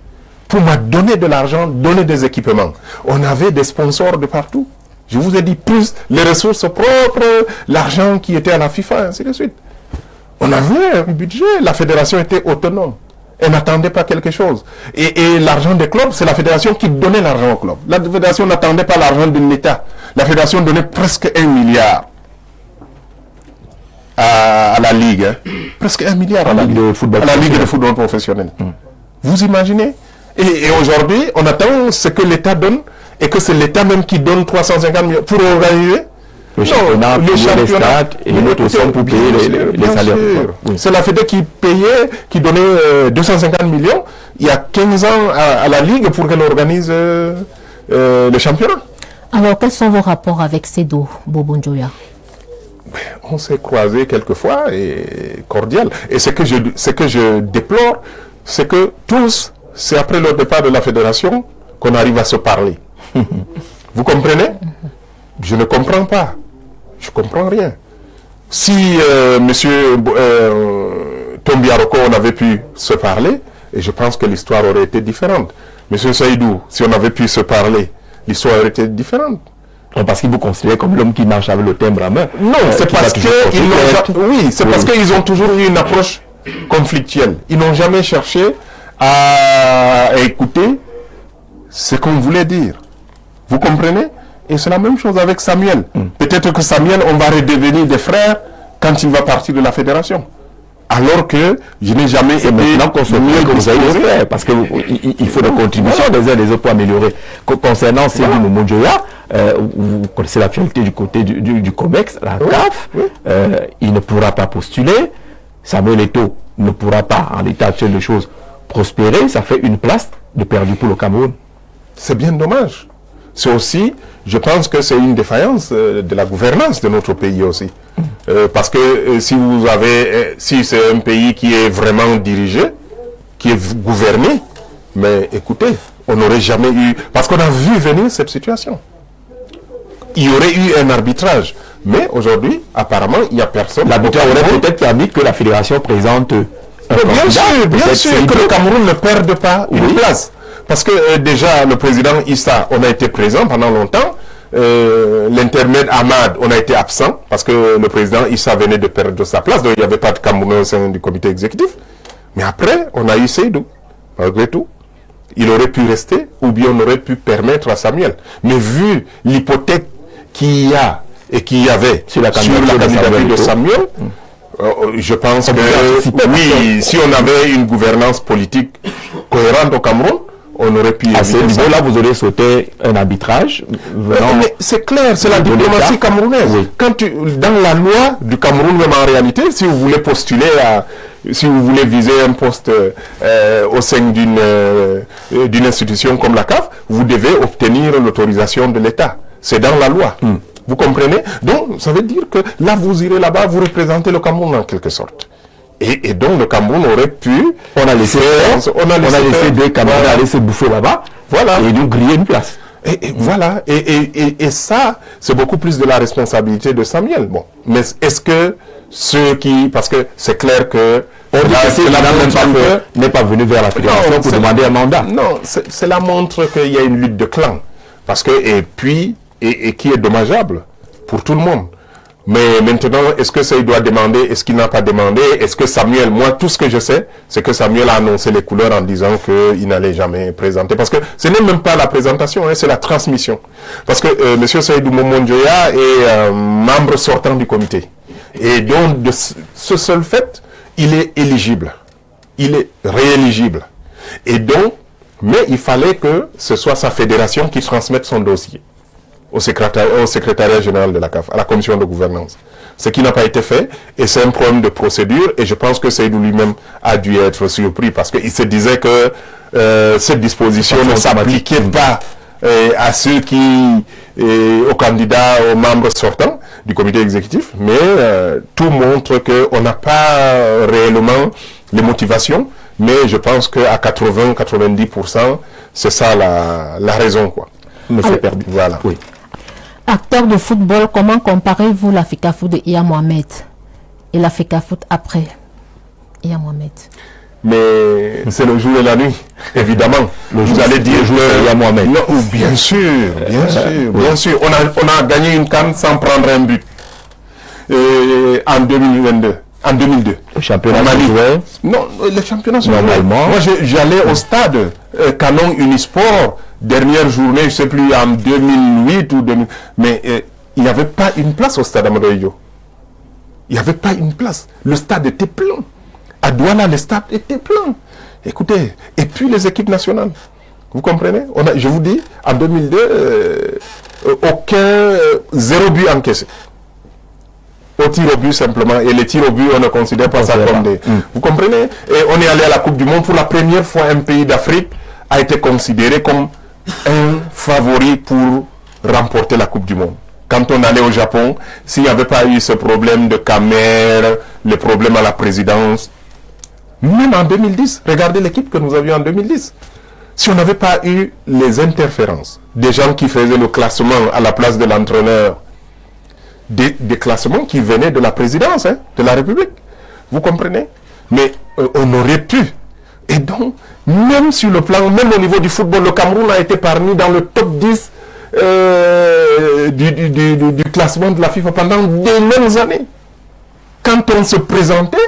Puma donnait de l'argent, donnait des équipements. On avait des sponsors de partout. Je vous ai dit plus les ressources propres, l'argent qui était à la FIFA, ainsi de suite. On avait un budget, la fédération était autonome. Elle n'attendait pas quelque chose. Et l'argent des clubs, c'est la fédération qui donnait l'argent au club. La fédération n'attendait pas l'argent de l'État. La fédération donnait presque 1 milliard à la Ligue. Presque 1 milliard à la Ligue de football professionnel. Vous imaginez? Et aujourd'hui, on attend ce que l'État donne, et que c'est l'État même qui donne 350 millions pour organiser le championnat, les stades et les autres sommes pour payer les salaires. Oui. C'est la Fédé qui payait, qui donnait 250 millions il y a 15 ans à la Ligue pour qu'elle organise le championnat. Alors, quels sont vos rapports avec Seydou Bobo Njoya? On s'est croisés quelquefois et cordial. Et ce que je déplore, c'est que tous, c'est après le départ de la fédération qu'on arrive à se parler. Vous comprenez? Je ne comprends pas. Je ne comprends rien. Si monsieur Tombiaroko, on avait pu se parler, et je pense que l'histoire aurait été différente. Monsieur Seydou, si on avait pu se parler, l'histoire aurait été différente. Non, parce qu'ils vous considèrent comme l'homme qui marche avec le timbre à main. Non, c'est parce qu'ils ont toujours eu une approche conflictuelle. Ils n'ont jamais cherché à écouter ce qu'on voulait dire. Vous comprenez? Et c'est la même chose avec Samuel. Peut-être que Samuel, on va redevenir des frères quand il va partir de la fédération. Alors que je n'ai jamais été maintenant qu'on se mieux que vous avez des frères, parce qu'il faut des contributions des uns des autres pour améliorer. Concernant Seydou Bobo Njoya, vous connaissez l'actualité du côté du COMEX, la CAF, il ne pourra pas postuler. Samuel Eto'o ne pourra pas, en l'état actuel de choses, prospérer. Ça fait une place de perdu pour le Cameroun. C'est bien dommage. C'est aussi, je pense que c'est une défaillance de la gouvernance de notre pays aussi. Parce que si c'est un pays qui est vraiment dirigé, qui est gouverné, mais écoutez, on n'aurait jamais eu... Parce qu'on a vu venir cette situation. Il y aurait eu un arbitrage. Mais aujourd'hui, apparemment, il n'y a personne... L'arbitrage aurait peut-être permis que la fédération présente... Bien sûr que le Cameroun ne perde pas une place. Parce que déjà, le président Issa, on a été présent pendant longtemps. L'intermède Ahmad, on a été absent parce que le président Issa venait de perdre sa place. Donc il n'y avait pas de Camerounais au sein du comité exécutif. Mais après, on a eu Seydou. Malgré tout, il aurait pu rester ou bien on aurait pu permettre à Samuel. Mais vu l'hypothèque qu'il y a et qu'il y avait sur la candidature de Samuel, je pense que oui, si on avait une gouvernance politique cohérente au Cameroun, on aurait pu... À ce niveau-là, vous aurez sauté un arbitrage. Mais c'est clair, c'est la diplomatie camerounaise. Oui. Dans la loi du Cameroun, même en réalité, si vous voulez postuler si vous voulez viser un poste au sein d'une institution comme la CAF, vous devez obtenir l'autorisation de l'État. C'est dans la loi. Vous comprenez? Donc, ça veut dire que là, vous irez là-bas, vous représentez le Cameroun en quelque sorte. Et donc, le Cameroun aurait pu... On a laissé deux Camerounais aller se bouffer là-bas. Voilà. Et nous griller une place. Voilà. Et ça, c'est beaucoup plus de la responsabilité de Samuel. Bon. Mais est-ce que ceux qui... Parce que c'est clair que... n'est pas venu vers la fédération pour demander un mandat. Non, cela montre qu'il y a une lutte de clans. Parce que, et qui est dommageable pour tout le monde. Mais maintenant, est-ce que ça il doit demander, est-ce qu'il n'a pas demandé, est-ce que Samuel, moi tout ce que je sais, c'est que Samuel a annoncé les couleurs en disant qu'il n'allait jamais présenter. Parce que ce n'est même pas la présentation, c'est la transmission. Parce que M. Seydou Momondjoya est membre sortant du comité. Et donc, de ce seul fait, il est éligible. Il est rééligible. Et donc, mais il fallait que ce soit sa fédération qui transmette son dossier au secrétariat général de la CAF, à la commission de gouvernance. Ce qui n'a pas été fait, et c'est un problème de procédure, et je pense que Seydou lui-même a dû être surpris, parce qu'il se disait que cette disposition ne s'appliquait pas à ceux aux candidats, aux membres sortants du comité exécutif, mais tout montre qu'on n'a pas réellement les motivations, mais je pense qu'à 80-90%, c'est ça la raison, quoi. Monsieur Perdu. Voilà. Oui. Acteur de football, comment comparez-vous la FECAFOOT de Iya Mohamed et la FECAFOOT après Iya Mohamed? Mais c'est le jour et la nuit, évidemment. Vous allez dire Iya Mohamed. Non, bien sûr. On a gagné une CAN sans prendre un but en 2022. En 2002. Le championnat Non, le championnat normalement. Moi, j'allais au stade Canon Unisport, dernière journée, je ne sais plus, en 2008 ou 2000. Mais il n'y avait pas une place au stade Amadou Diallo. Il n'y avait pas une place. Le stade était plein. À Douala, le stade était plein. Écoutez, et puis les équipes nationales. Vous comprenez? Je vous dis, en 2002, zéro but encaissé. Au tir au but simplement, et les tirs au but, on ne considère pas ça comme des... Vous comprenez? Et on est allé à la Coupe du Monde. Pour la première fois, un pays d'Afrique a été considéré comme un favori pour remporter la Coupe du Monde. Quand on allait au Japon, s'il n'y avait pas eu ce problème de caméra, le problème à la présidence, même en 2010, regardez l'équipe que nous avions en 2010. Si on n'avait pas eu les interférences, des gens qui faisaient le classement à la place de l'entraîneur, des classements qui venaient de la présidence de la République. Vous comprenez? Mais on aurait pu. Et donc, même sur le plan, même au niveau du football, le Cameroun a été parmi dans le top 10 du classement de la FIFA pendant de longues années. Quand on se présentait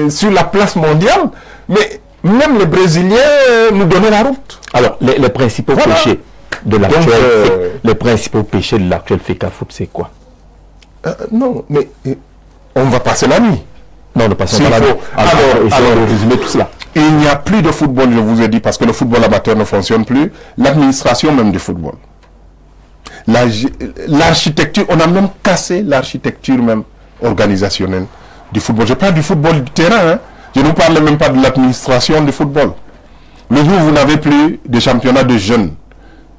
sur la place mondiale, mais même les Brésiliens nous donnaient la route. Alors, les principaux péchés de l'actuel les principaux péchés de l'actuel FECAFOOT, c'est quoi? Non, mais on va passer la nuit. Non, ne passons pas la nuit. Alors, de résumer tout cela. Il n'y a plus de football, je vous ai dit, parce que le football amateur ne fonctionne plus. L'administration même du football. L'architecture, on a même cassé l'architecture même organisationnelle du football. Je parle du football du terrain, je ne vous parle même pas de l'administration du football. Le jour où vous n'avez plus de championnat de jeunes,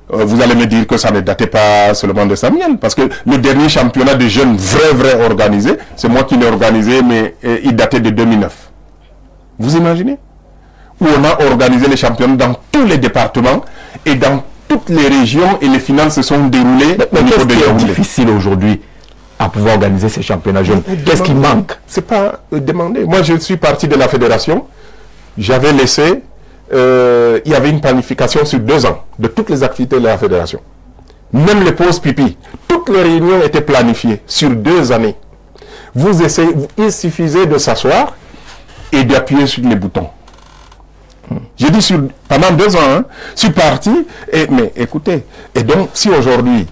vous allez me dire que ça ne datait pas seulement de Samuel, parce que le dernier championnat de jeunes vrai organisé, c'est moi qui l'ai organisé, mais il datait de 2009. Vous imaginez? Où on a organisé les championnats dans tous les départements et dans toutes les régions, et les finales se sont déroulées au niveau de Yaoundé. C'est difficile aujourd'hui à pouvoir organiser ces championnats jeunes. Qu'est-ce qui manque? C'est pas demandé. Moi, je suis parti de la fédération. J'avais laissé... il y avait une planification sur 2 ans de toutes les activités de la fédération. Même les pauses pipi. Toutes les réunions étaient planifiées sur 2 années. Il suffisait de s'asseoir et d'appuyer sur les boutons. J'ai dit pendant 2 ans, je suis parti, mais écoutez, et donc si aujourd'hui,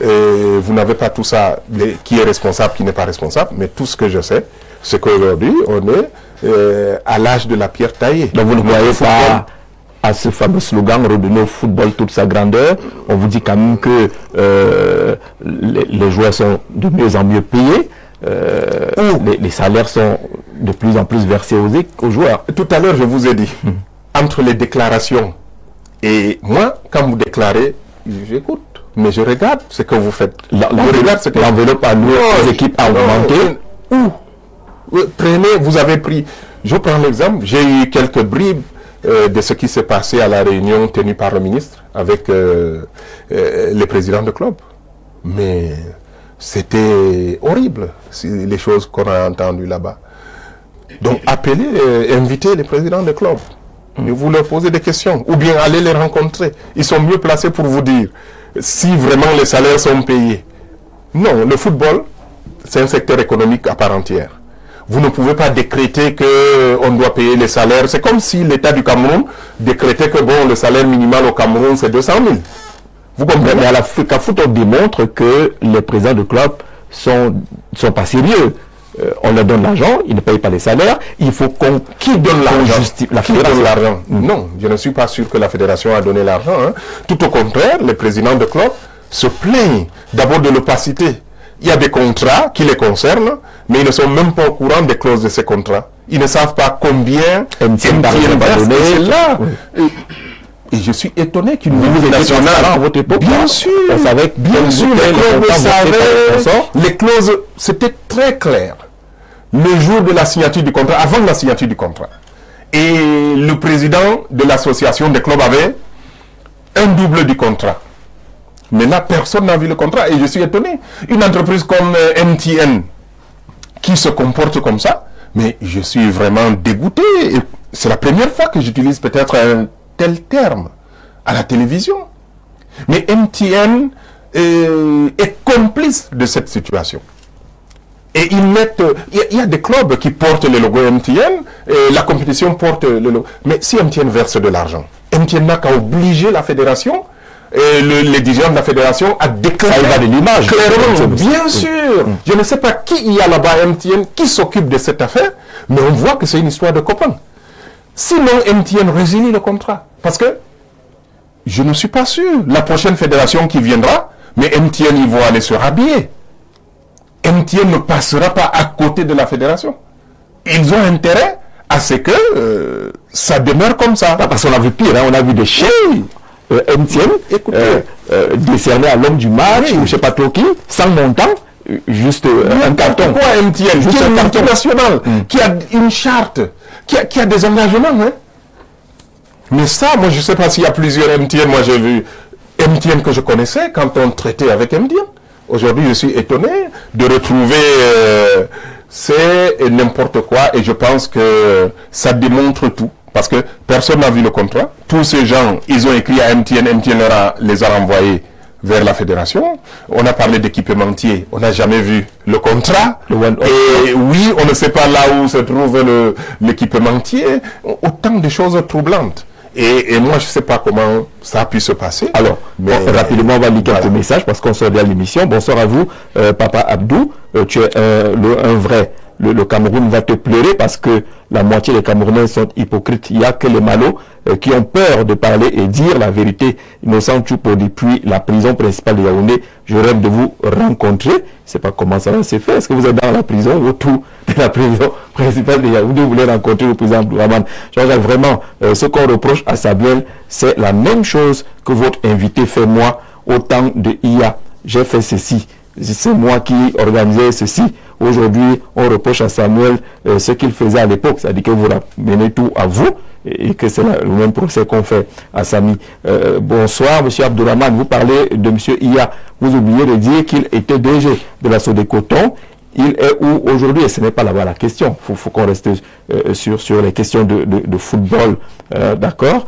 Vous n'avez pas tout ça, qui est responsable, qui n'est pas responsable, mais tout ce que je sais, c'est qu'aujourd'hui, on est à l'âge de la pierre taillée. Donc vous ne croyez pas à ce fameux slogan « Redonner au football toute sa grandeur ». On vous dit quand même que les joueurs sont de mieux en mieux payés, les salaires sont de plus en plus versés aux joueurs. Tout à l'heure, je vous ai dit, entre les déclarations et moi, quand vous déclarez, j'écoute, mais je regarde ce que vous faites. L'enveloppe à nous, les équipes a augmenté. Prenez, vous avez pris, je prends l'exemple, j'ai eu quelques bribes de ce qui s'est passé à la réunion tenue par le ministre avec les présidents de club. Mais c'était horrible, les choses qu'on a entendues là-bas. Donc appelez, invitez les présidents de club. Et vous leur posez des questions, ou bien allez les rencontrer. Ils sont mieux placés pour vous dire si vraiment les salaires sont payés. Non, le football, c'est un secteur économique à part entière. Vous ne pouvez pas décréter qu'on doit payer les salaires. C'est comme si l'État du Cameroun décrétait que bon, le salaire minimal au Cameroun, c'est 200 000. Vous comprenez? Mais à la foot, on démontre que les présidents de club sont pas sérieux. On leur donne l'argent, ils ne payent pas les salaires. Il faut qui donne l'argent? La fédération donne l'argent. Non, je ne suis pas sûr que la fédération a donné l'argent. Hein. Tout au contraire, les présidents de club se plaignent d'abord de l'opacité. Il y a des contrats qui les concernent, mais ils ne sont même pas au courant des clauses de ces contrats. Ils ne savent pas combien MTN va donner. Là. Et je suis étonné qu'une multinationale à votre époque, bien sûr, bien sûr, les clauses, c'était très clair. Le jour de la signature du contrat, avant la signature du contrat. Et le président de l'association des clubs avait un double du contrat. Mais là, personne n'a vu le contrat et je suis étonné. Une entreprise comme MTN qui se comporte comme ça, mais je suis vraiment dégoûté. C'est la première fois que j'utilise peut-être un tel terme à la télévision. Mais MTN est complice de cette situation. Et ils mettent... Il y a des clubs qui portent le logo MTN, et la compétition porte le logo. Mais si MTN verse de l'argent, MTN n'a qu'à obliger la fédération, les dirigeants de la fédération à déclarer de l'image. Clairement, bien sûr. Je ne sais pas qui il y a là-bas MTN qui s'occupe de cette affaire, mais on voit que c'est une histoire de copains. Sinon, MTN résilie le contrat. Parce que je ne suis pas sûr. La prochaine fédération qui viendra, mais MTN, ils vont aller se rhabiller. MTN ne passera pas à côté de la fédération. Ils ont intérêt à ce que ça demeure comme ça. Parce qu'on a vu pire, hein, on a vu des chèques. MTN décerné à l'homme du match, ou je ne sais pas trop qui, sans montant, juste un carton. Pourquoi MTN, qui est une multinationale, qui a une charte, qui a des engagements. Hein? Mais ça, moi je ne sais pas s'il y a plusieurs MTN. Moi j'ai vu MTN que je connaissais quand on traitait avec MTN. Aujourd'hui je suis étonné de retrouver c'est n'importe quoi et je pense que ça démontre tout. Parce que personne n'a vu le contrat. Tous ces gens, ils ont écrit à MTN, MTN les a renvoyés vers la fédération. On a parlé d'équipementier, on n'a jamais vu le contrat. Et oui, on ne sait pas là où se trouve l'équipementier. Autant de choses troublantes. Et moi, je ne sais pas comment ça a pu se passer. Alors, rapidement, on va lire quelques messages parce qu'on sort bien l'émission. Bonsoir à vous, Papa Abdou. Tu es un vrai. Le Cameroun va te pleurer parce que la moitié des Camerounais sont hypocrites. Il n'y a que les malos qui ont peur de parler et dire la vérité. Innocent Choupo depuis la prison principale de Yaoundé. Je rêve de vous rencontrer. Je ne sais pas comment ça va se faire. Est-ce que vous êtes dans la prison autour de la prison principale de Yaoundé? Vous voulez rencontrer le président Abdourahmane? Jean-Jacques, vraiment, ce qu'on reproche à Samuel, c'est la même chose que votre invité fait moi au temps de IA. J'ai fait ceci. C'est moi qui organisais ceci. Aujourd'hui, on reproche à Samuel ce qu'il faisait à l'époque. C'est-à-dire que vous ramenez tout à vous et que c'est le même procès qu'on fait à Samy. Bonsoir, M. Abdourahmane. Vous parlez de M. Iya. Vous oubliez de dire qu'il était DG de la Sodecoton. Il est où aujourd'hui? Et ce n'est pas là-bas la question. Il faut qu'on reste sur les questions de football. D'accord,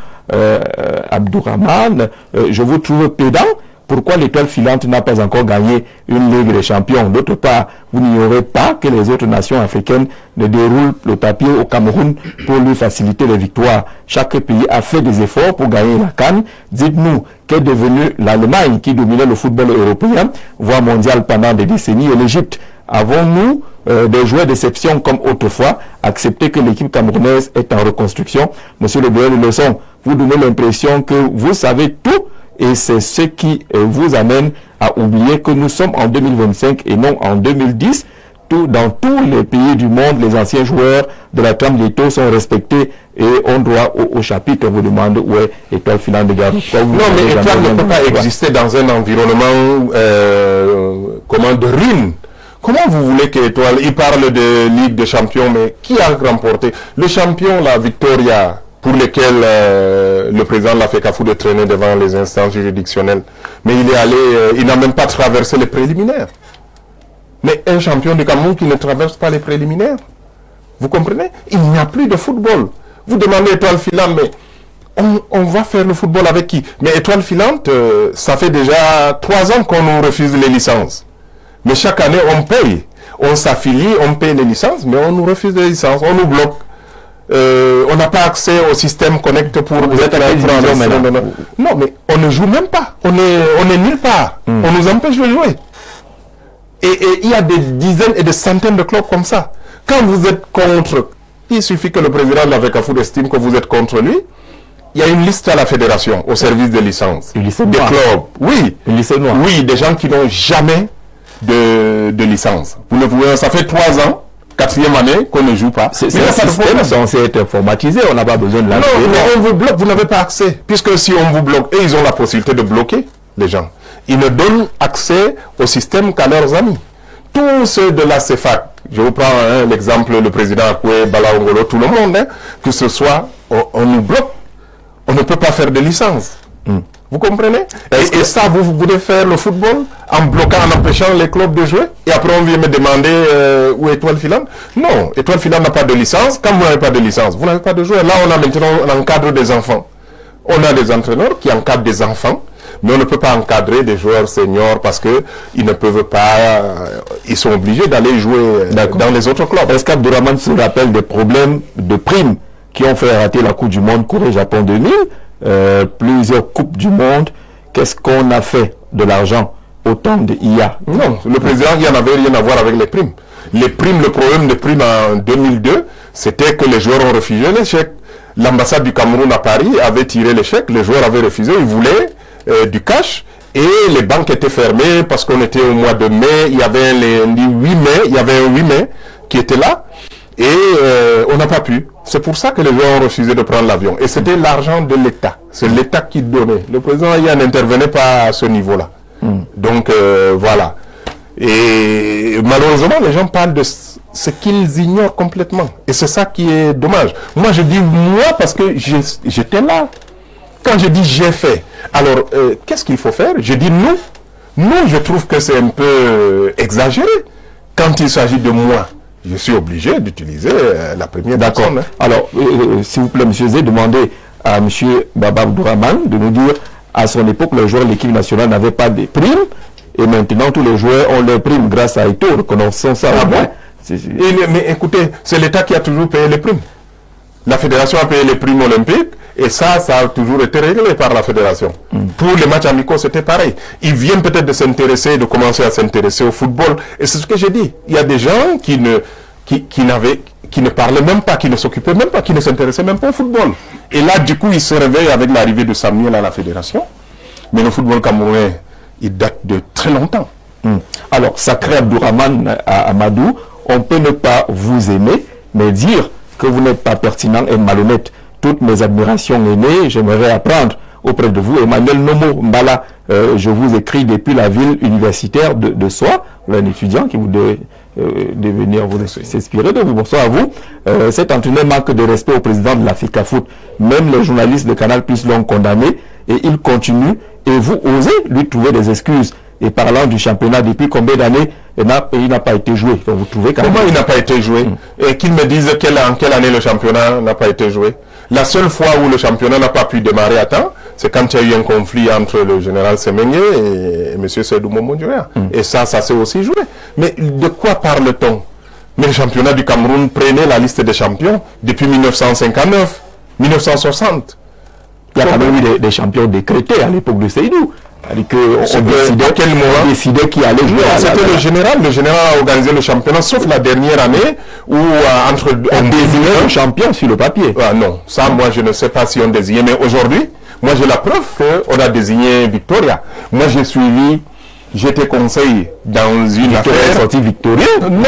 Abdourahmane, je vous trouve pédant pourquoi l'Étoile filante n'a pas encore gagné une Ligue des Champions? D'autre part, vous n'ignorez pas que les autres nations africaines ne déroulent le tapis au Cameroun pour lui faciliter les victoires. Chaque pays a fait des efforts pour gagner la CAN. Dites-nous, qu'est devenue l'Allemagne qui dominait le football européen, voire mondial pendant des décennies, et l'Égypte? Avons-nous des joueurs d'exception comme autrefois accepter que l'équipe camerounaise est en reconstruction? Monsieur le Béel de Leçon, vous donnez l'impression que vous savez tout et c'est ce qui vous amène à oublier que nous sommes en 2025 et non en 2010. Dans tous les pays du monde, les anciens joueurs de la trame d'Étau sont respectés et on doit au chapitre vous demande où est Étoile Filante de Garde. Non, mais Étoile ne peut pas exister dans un environnement de ruine. Comment vous voulez que Étoile, il parle de Ligue des Champions, mais qui a remporté? Le champion, la Victoria, pour lequel le président de la FECAFOOT est traîné devant les instances juridictionnelles. Mais il est allé, il n'a même pas traversé les préliminaires. Mais un champion du Cameroun qui ne traverse pas les préliminaires, vous comprenez? Il n'y a plus de football. Vous demandez Étoile Filante, mais on va faire le football avec qui? Mais Étoile Filante, ça fait déjà 3 ans qu'on nous refuse les licences. Mais chaque année, on paye. On s'affilie, on paye les licences, mais on nous refuse les licences, on nous bloque. On n'a pas accès au système Connect pour... Vous êtes à la division maintenant. Non, mais on ne joue même pas. On est nulle part. On nous empêche de jouer. Et il y a des dizaines et des centaines de clubs comme ça. Quand vous êtes contre, il suffit que le président de la FECAFOOT estime que vous êtes contre lui. Il y a une liste à la fédération, au service des licences. Des clubs. Oui. Oui, des gens qui n'ont jamais de licence. Vous ne pouvez, ça fait 3 ans, 4e année qu'on ne joue pas. C'est un système censé être informatisé, on n'a pas besoin de lancer. Non, mais on vous bloque, vous n'avez pas accès. Puisque si on vous bloque, et ils ont la possibilité de bloquer les gens. Ils ne donnent accès au système qu'à leurs amis. Tous ceux de la CEFAC, je vous prends l'exemple, le président Akoué, Balaongolo, tout le monde, que ce soit, on nous bloque. On ne peut pas faire de licence. Vous comprenez? Et ça, vous voulez faire le football en bloquant, en empêchant les clubs de jouer? Et après, on vient me demander où est Étoile Filante? Non, Étoile Filante n'a pas de licence. Quand vous n'avez pas de licence, vous n'avez pas de joueurs. Là, on encadre des enfants. On a des entraîneurs qui encadrent des enfants, mais on ne peut pas encadrer des joueurs seniors parce qu'ils ne peuvent pas, ils sont obligés d'aller jouer dans les autres clubs. Est-ce qu'Abdourahmane se rappelle des problèmes de primes qui ont fait rater la Coupe du Monde Corée-Japon 2000, plusieurs Coupes du Monde? Qu'est-ce qu'on a fait de l'argent au temps de IA? Non, le président, il n'y en avait rien à voir avec les primes. Les primes, le problème des primes en 2002, c'était que les joueurs ont refusé les chèques. L'ambassade du Cameroun à Paris avait tiré les chèques, les joueurs avaient refusé, ils voulaient du cash. Et les banques étaient fermées parce qu'on était au mois de mai, il y avait le 8 mai, il y avait un 8 mai qui était là. Et on n'a pas pu. C'est pour ça que les gens ont refusé de prendre l'avion. Et c'était l'argent de l'État. C'est l'État qui donnait. Le président Aya n'intervenait pas à ce niveau-là. Donc voilà. Et malheureusement, les gens parlent de ce qu'ils ignorent complètement. Et c'est ça qui est dommage. Moi, je dis moi parce que j'étais là. Quand je dis j'ai fait, alors qu'est-ce qu'il faut faire? Je dis nous. Nous, je trouve que c'est un peu exagéré. Quand il s'agit de moi, je suis obligé d'utiliser la première personne. Alors, s'il vous plaît, monsieur Zé, demandez à monsieur Baba Abdourahmane de nous dire, à son époque, les joueurs de l'équipe nationale n'avaient pas de primes, et maintenant, tous les joueurs ont leurs primes grâce à Ito. Reconnaissons ça. Mais écoutez, c'est l'État qui a toujours payé les primes. La fédération a payé les primes olympiques, et ça a toujours été réglé par la fédération. Pour les matchs amicaux, c'était pareil. Ils viennent peut-être de s'intéresser, de commencer à s'intéresser au football. Et c'est ce que j'ai dit. Il y a des gens qui ne parlaient même pas, qui ne s'occupaient même pas, qui ne s'intéressaient même pas au football. Et là, du coup, ils se réveillent avec l'arrivée de Samuel à la fédération. Mais le football camerounais, il date de très longtemps. Alors, sacré Abdourahmane Amadou, on peut ne pas vous aimer, mais dire que vous n'êtes pas pertinent et malhonnête. Toutes mes admirations aînées, j'aimerais apprendre auprès de vous. Emmanuel Nomo Mbala, je vous écris depuis la ville universitaire de Soie, un étudiant qui vous devez venir vous s'inspirer de vous. Bonsoir à vous. Cet entraîneur manque de respect au président de la FECAFOOT. Même les journalistes de Canal Plus l'ont condamné et il continue. Et vous osez lui trouver des excuses. Et parlant du championnat, depuis combien d'années il n'a pas été joué? Donc vous trouvez Comment il n'a pas été joué? Et qu'ils me disent en quelle année le championnat n'a pas été joué? La seule fois où le championnat n'a pas pu démarrer à temps, c'est quand il y a eu un conflit entre le général Semenye et M. Seydou Momodjoya. Et ça s'est aussi joué. Mais de quoi parle-t-on? Mais le championnat du Cameroun prenait la liste des champions depuis 1959, 1960. Il y a quand même eu des champions décrétés à l'époque de Seydou. C'est-à-dire qu'on décidait qui allait jouer. C'était le général. Le général a organisé le championnat, sauf la dernière année où on désignait un champion sur le papier. Non, ça, moi, je ne sais pas si on désignait. Mais aujourd'hui, moi, j'ai la preuve qu'on a désigné Victoria. Moi, j'ai suivi, j'étais conseiller dans une affaire. Sorti victorieux? Non,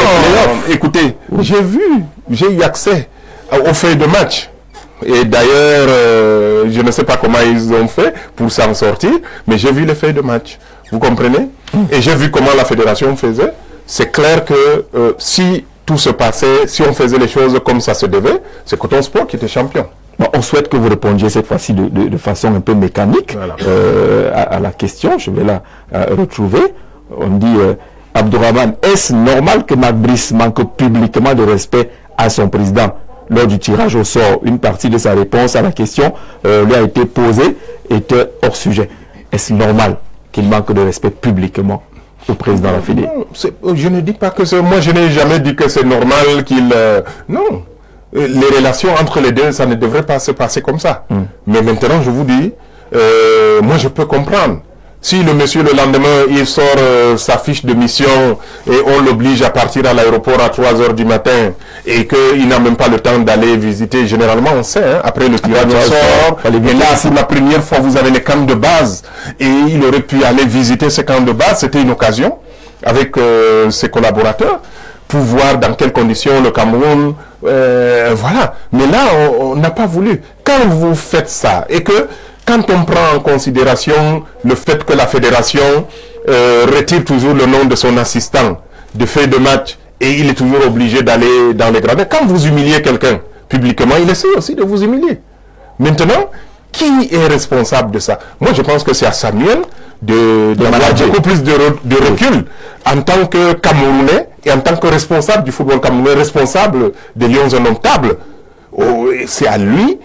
écoutez, j'ai eu accès aux feuilles de match. Et d'ailleurs, je ne sais pas comment ils ont fait pour s'en sortir, mais j'ai vu les feuilles de match. Vous comprenez? Et j'ai vu comment la fédération faisait. C'est clair que si tout se passait, si on faisait les choses comme ça se devait, c'est Coton Sport qui était champion. Bon, on souhaite que vous répondiez cette fois-ci de façon un peu mécanique à la question. Je vais la retrouver. On dit, Abdourahmane, est-ce normal que Marc Brice manque publiquement de respect à son président? Lors du tirage au sort, une partie de sa réponse à la question lui a été posée, était hors sujet. Est-ce normal qu'il manque de respect publiquement au président de la Fédé? Je ne dis pas que c'est... Moi, je n'ai jamais dit que c'est normal qu'il... non. Les relations entre les deux, ça ne devrait pas se passer comme ça. Mais maintenant, je vous dis, moi, je peux comprendre. Si le monsieur, le lendemain, il sort sa fiche de mission et on l'oblige à partir à l'aéroport à 3 h du matin et qu'il n'a même pas le temps d'aller visiter, généralement on sait, hein, après le tirage au sort, et là, si la première fois vous avez les camps de base et il aurait pu aller visiter ces camps de base, c'était une occasion avec ses collaborateurs pour voir dans quelles conditions le Cameroun, voilà. Mais là, on n'a pas voulu. Quand vous faites ça et que quand on prend en considération le fait que la fédération retire toujours le nom de son assistant de feuille de match et il est toujours obligé d'aller dans les gradins, quand vous humiliez quelqu'un publiquement, il essaie aussi de vous humilier. Maintenant, qui est responsable de ça? Moi, je pense que c'est à Samuel d'avoir beaucoup plus de recul en tant que Camerounais et en tant que responsable du football camerounais, responsable des Lions indomptables. C'est à lui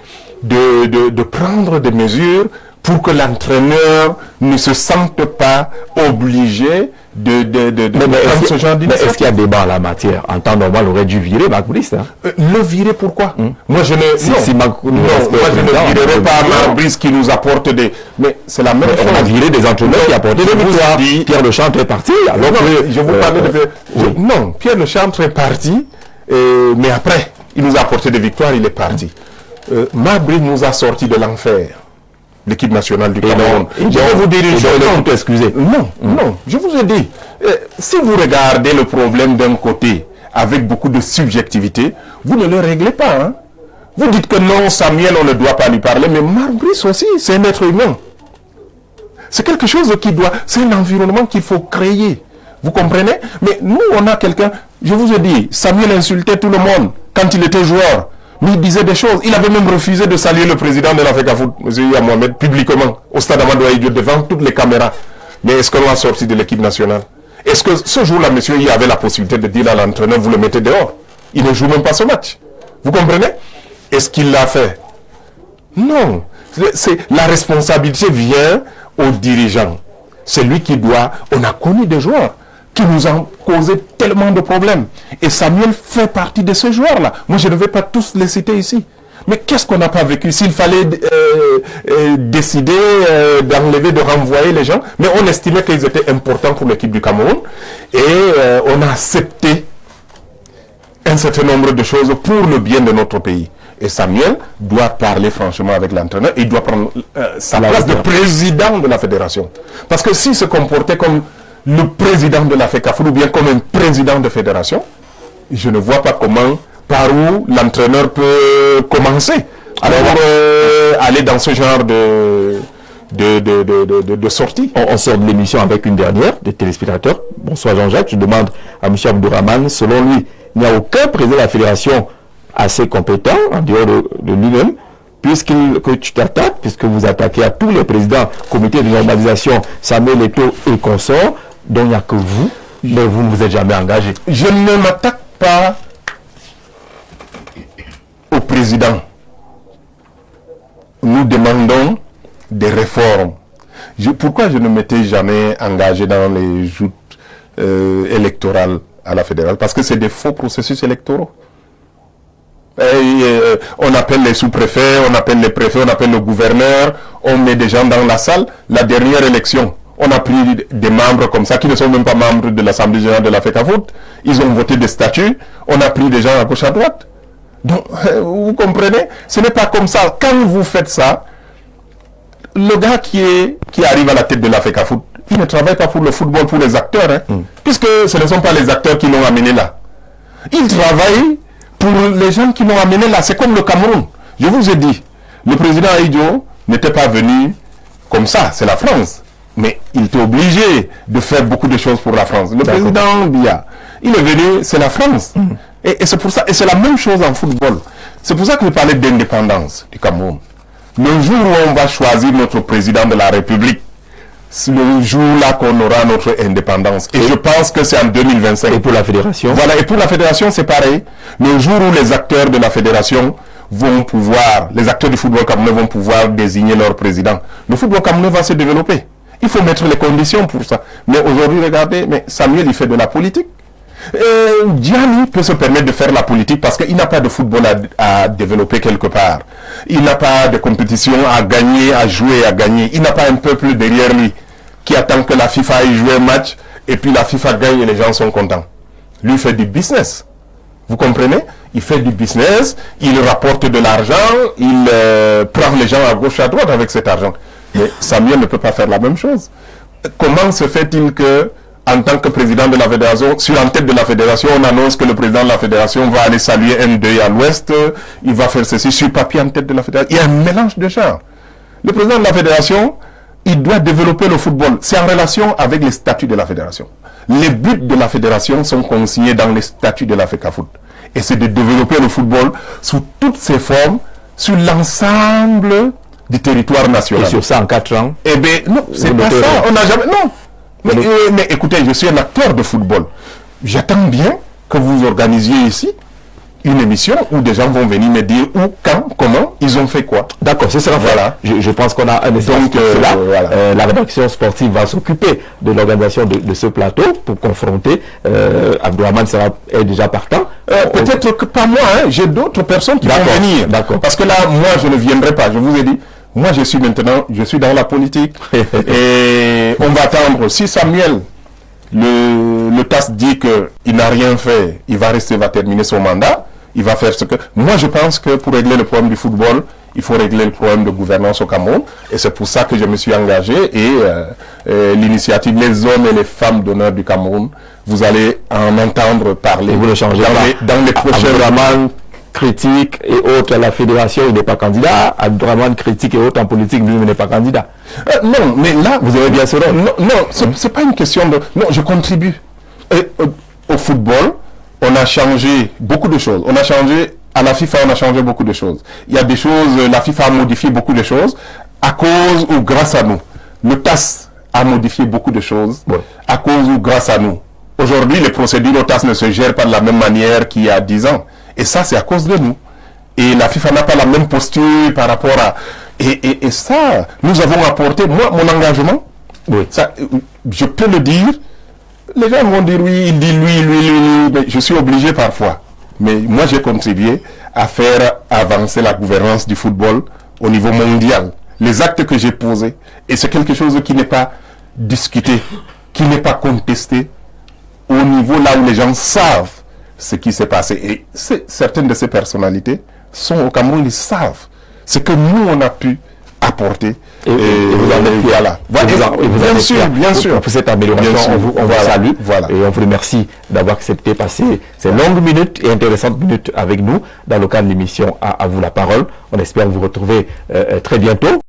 de prendre des mesures pour que l'entraîneur ne se sente pas obligé de prendre ce genre d'initiative. Est-ce qu'il y a débat en la matière? En temps normal, on aurait dû virer Marc Brice. Le virer pourquoi? Moi, je ne virerai pas Marc Brice qui nous apporte des... Mais c'est la même chose. On a viré des entraîneurs qui apportent des victoires. Pierre Lechantre est parti. Alors je vous parlais de... Non, Pierre Lechantre est parti, mais après, il nous a apporté des victoires, il est parti. Marc Brice nous a sorti de l'enfer. L'équipe nationale du Cameroun. Je vais vous dire une chose. Excusez. Non, je vous ai dit, si vous regardez le problème d'un côté avec beaucoup de subjectivité, vous ne le réglez pas. Hein? Vous dites que non, Samuel, on ne doit pas lui parler, mais Marc Brice aussi, c'est un être humain. C'est quelque chose qui doit... C'est un environnement qu'il faut créer. Vous comprenez? Mais nous, on a quelqu'un... Je vous ai dit, Samuel insultait tout le monde quand il était joueur. Mais il disait des choses. Il avait même refusé de saluer le président de la FECAFOOT, M. Yaya Mohamed, publiquement, au stade Amadou Ahidjo, devant toutes les caméras. Mais est-ce qu'on l'a sorti de l'équipe nationale? Est-ce que ce jour-là, M. Yaya avait la possibilité de dire à l'entraîneur, vous le mettez dehors? Il ne joue même pas ce match. Vous comprenez? Est-ce qu'il l'a fait? Non. La responsabilité vient aux dirigeants. C'est lui qui doit... On a connu des joueurs qui nous ont causé tellement de problèmes. Et Samuel fait partie de ces joueurs-là. Moi, je ne vais pas tous les citer ici. Mais qu'est-ce qu'on n'a pas vécu? S'il fallait décider d'enlever, de renvoyer les gens, mais on estimait qu'ils étaient importants pour l'équipe du Cameroun. Et on a accepté un certain nombre de choses pour le bien de notre pays. Et Samuel doit parler franchement avec l'entraîneur. Il doit prendre sa place de président de la fédération. Parce que s'il se comportait comme le président de la FECAFOOT ou bien comme un président de fédération, je ne vois pas comment, par où l'entraîneur peut commencer. Alors, aller dans ce genre de sortie. On sort de l'émission avec une dernière des téléspectateurs. Bonsoir Jean-Jacques, je demande à M. Abdourahmane, selon lui, il n'y a aucun président de la fédération assez compétent, en dehors de lui-même, que tu t'attaques, puisque vous attaquez à tous les présidents, comité de normalisation, Samuel Eto'o et consorts, dont il n'y a que vous, mais vous ne vous êtes jamais engagé. Je ne m'attaque pas au président. Nous demandons des réformes. Pourquoi je ne m'étais jamais engagé dans les joutes électorales à la fédérale? Parce que c'est des faux processus électoraux. On appelle les sous-préfets, on appelle les préfets, on appelle le gouverneur, on met des gens dans la salle. La dernière élection, on a pris des membres comme ça qui ne sont même pas membres de l'Assemblée générale de la FECAFOOT. Ils ont voté des statuts. On a pris des gens à gauche à droite. Donc, vous comprenez? Ce n'est pas comme ça. Quand vous faites ça, le gars qui arrive à la tête de la FECAFOOT, il ne travaille pas pour le football, pour les acteurs. Puisque ce ne sont pas les acteurs qui l'ont amené là. Il travaille pour les gens qui l'ont amené là. C'est comme le Cameroun. Je vous ai dit, le président Ahidjo n'était pas venu comme ça. C'est la France. Mais il était obligé de faire beaucoup de choses pour la France. Le président Biya, il est venu, c'est la France. Et c'est pour ça, et c'est la même chose en football. C'est pour ça que je parlais d'indépendance du Cameroun. Le jour où on va choisir notre président de la République, c'est le jour-là qu'on aura notre indépendance. Et je pense que c'est en 2025. Et pour la fédération? Voilà, et pour la fédération, c'est pareil. Le jour où les acteurs de la fédération vont pouvoir, les acteurs du football camerounais vont pouvoir désigner leur président, le football camerounais va se développer. Il faut mettre les conditions pour ça. Mais aujourd'hui, regardez, mais Samuel, il fait de la politique. Gianni peut se permettre de faire la politique parce qu'il n'a pas de football à développer quelque part. Il n'a pas de compétition à gagner, à jouer, à gagner. Il n'a pas un peuple derrière lui qui attend que la FIFA aille jouer un match et puis la FIFA gagne et les gens sont contents. Lui fait du business. Vous comprenez? Il fait du business, il rapporte de l'argent, il prend les gens à gauche, à droite avec cet argent. Mais Samuel ne peut pas faire la même chose. Comment se fait-il que, en tant que président de la fédération, sur la tête de la fédération, on annonce que le président de la fédération va aller saluer un deuil à l'ouest, il va faire ceci sur papier en tête de la fédération. Il y a un mélange de genres. Le président de la fédération, il doit développer le football. C'est en relation avec les statuts de la fédération. Les buts de la fédération sont consignés dans les statuts de la FECAFOOT. Et c'est de développer le football sous toutes ses formes, sur l'ensemble du territoire national. Et sur ça, en 4 ans? Eh bien, non, c'est pas ça. On n'a jamais... Non. Mais écoutez, je suis un acteur de football. J'attends bien que vous organisiez ici une émission où des gens vont venir me dire où, quand, comment, ils ont fait quoi. D'accord, ce sera voilà. Je pense qu'on a un espace pour cela. Voilà. La rédaction sportive va s'occuper de l'organisation de ce plateau pour confronter. Abdourahmane est déjà partant. Peut-être que pas moi, hein. J'ai d'autres personnes qui vont venir. D'accord. Parce que là, moi, je ne viendrai pas. Je vous ai dit, moi, je suis dans la politique. Et on va attendre. Si Samuel, le TAS dit qu'il n'a rien fait, il va terminer son mandat. Il va faire ce que... Moi, je pense que pour régler le problème du football, il faut régler le problème de gouvernance au Cameroun. Et c'est pour ça que je me suis engagé. Et l'initiative Les hommes et les femmes d'honneur du Cameroun, vous allez en entendre parler. Et vous ne changez dans les prochains... Abdourahmane critique et autres à la fédération, il n'est pas candidat. Abdourahmane critique et autres en politique, lui, il n'est pas candidat. Non, mais là... Vous avez bien ce rôle. Non, c'est pas une question de... Non, je contribue. Au football, on a changé beaucoup de choses. On a changé, à la FIFA, on a changé beaucoup de choses. Il y a des choses, la FIFA a modifié beaucoup de choses à cause ou grâce à nous. Le TAS a modifié beaucoup de choses à cause ou grâce à nous. Aujourd'hui, les procédures au TAS ne se gèrent pas de la même manière qu'il y a 10 ans. Et ça, c'est à cause de nous. Et la FIFA n'a pas la même posture par rapport à... Et ça, nous avons apporté, moi, mon engagement, ça, je peux le dire. Les gens vont dire oui, il dit lui, mais je suis obligé parfois. Mais moi, j'ai contribué à faire avancer la gouvernance du football au niveau mondial. Les actes que j'ai posés, et c'est quelque chose qui n'est pas discuté, qui n'est pas contesté, au niveau là où les gens savent ce qui s'est passé. Et certaines de ces personnalités sont au Cameroun, ils savent ce que nous, on a pu apporter. Et vous en êtes voilà. Bien sûr. Pour cette amélioration, on vous salue. Voilà. Et on vous remercie d'avoir accepté passer ces longues minutes et intéressantes minutes avec nous dans le cadre de l'émission à vous la parole. On espère vous retrouver très bientôt.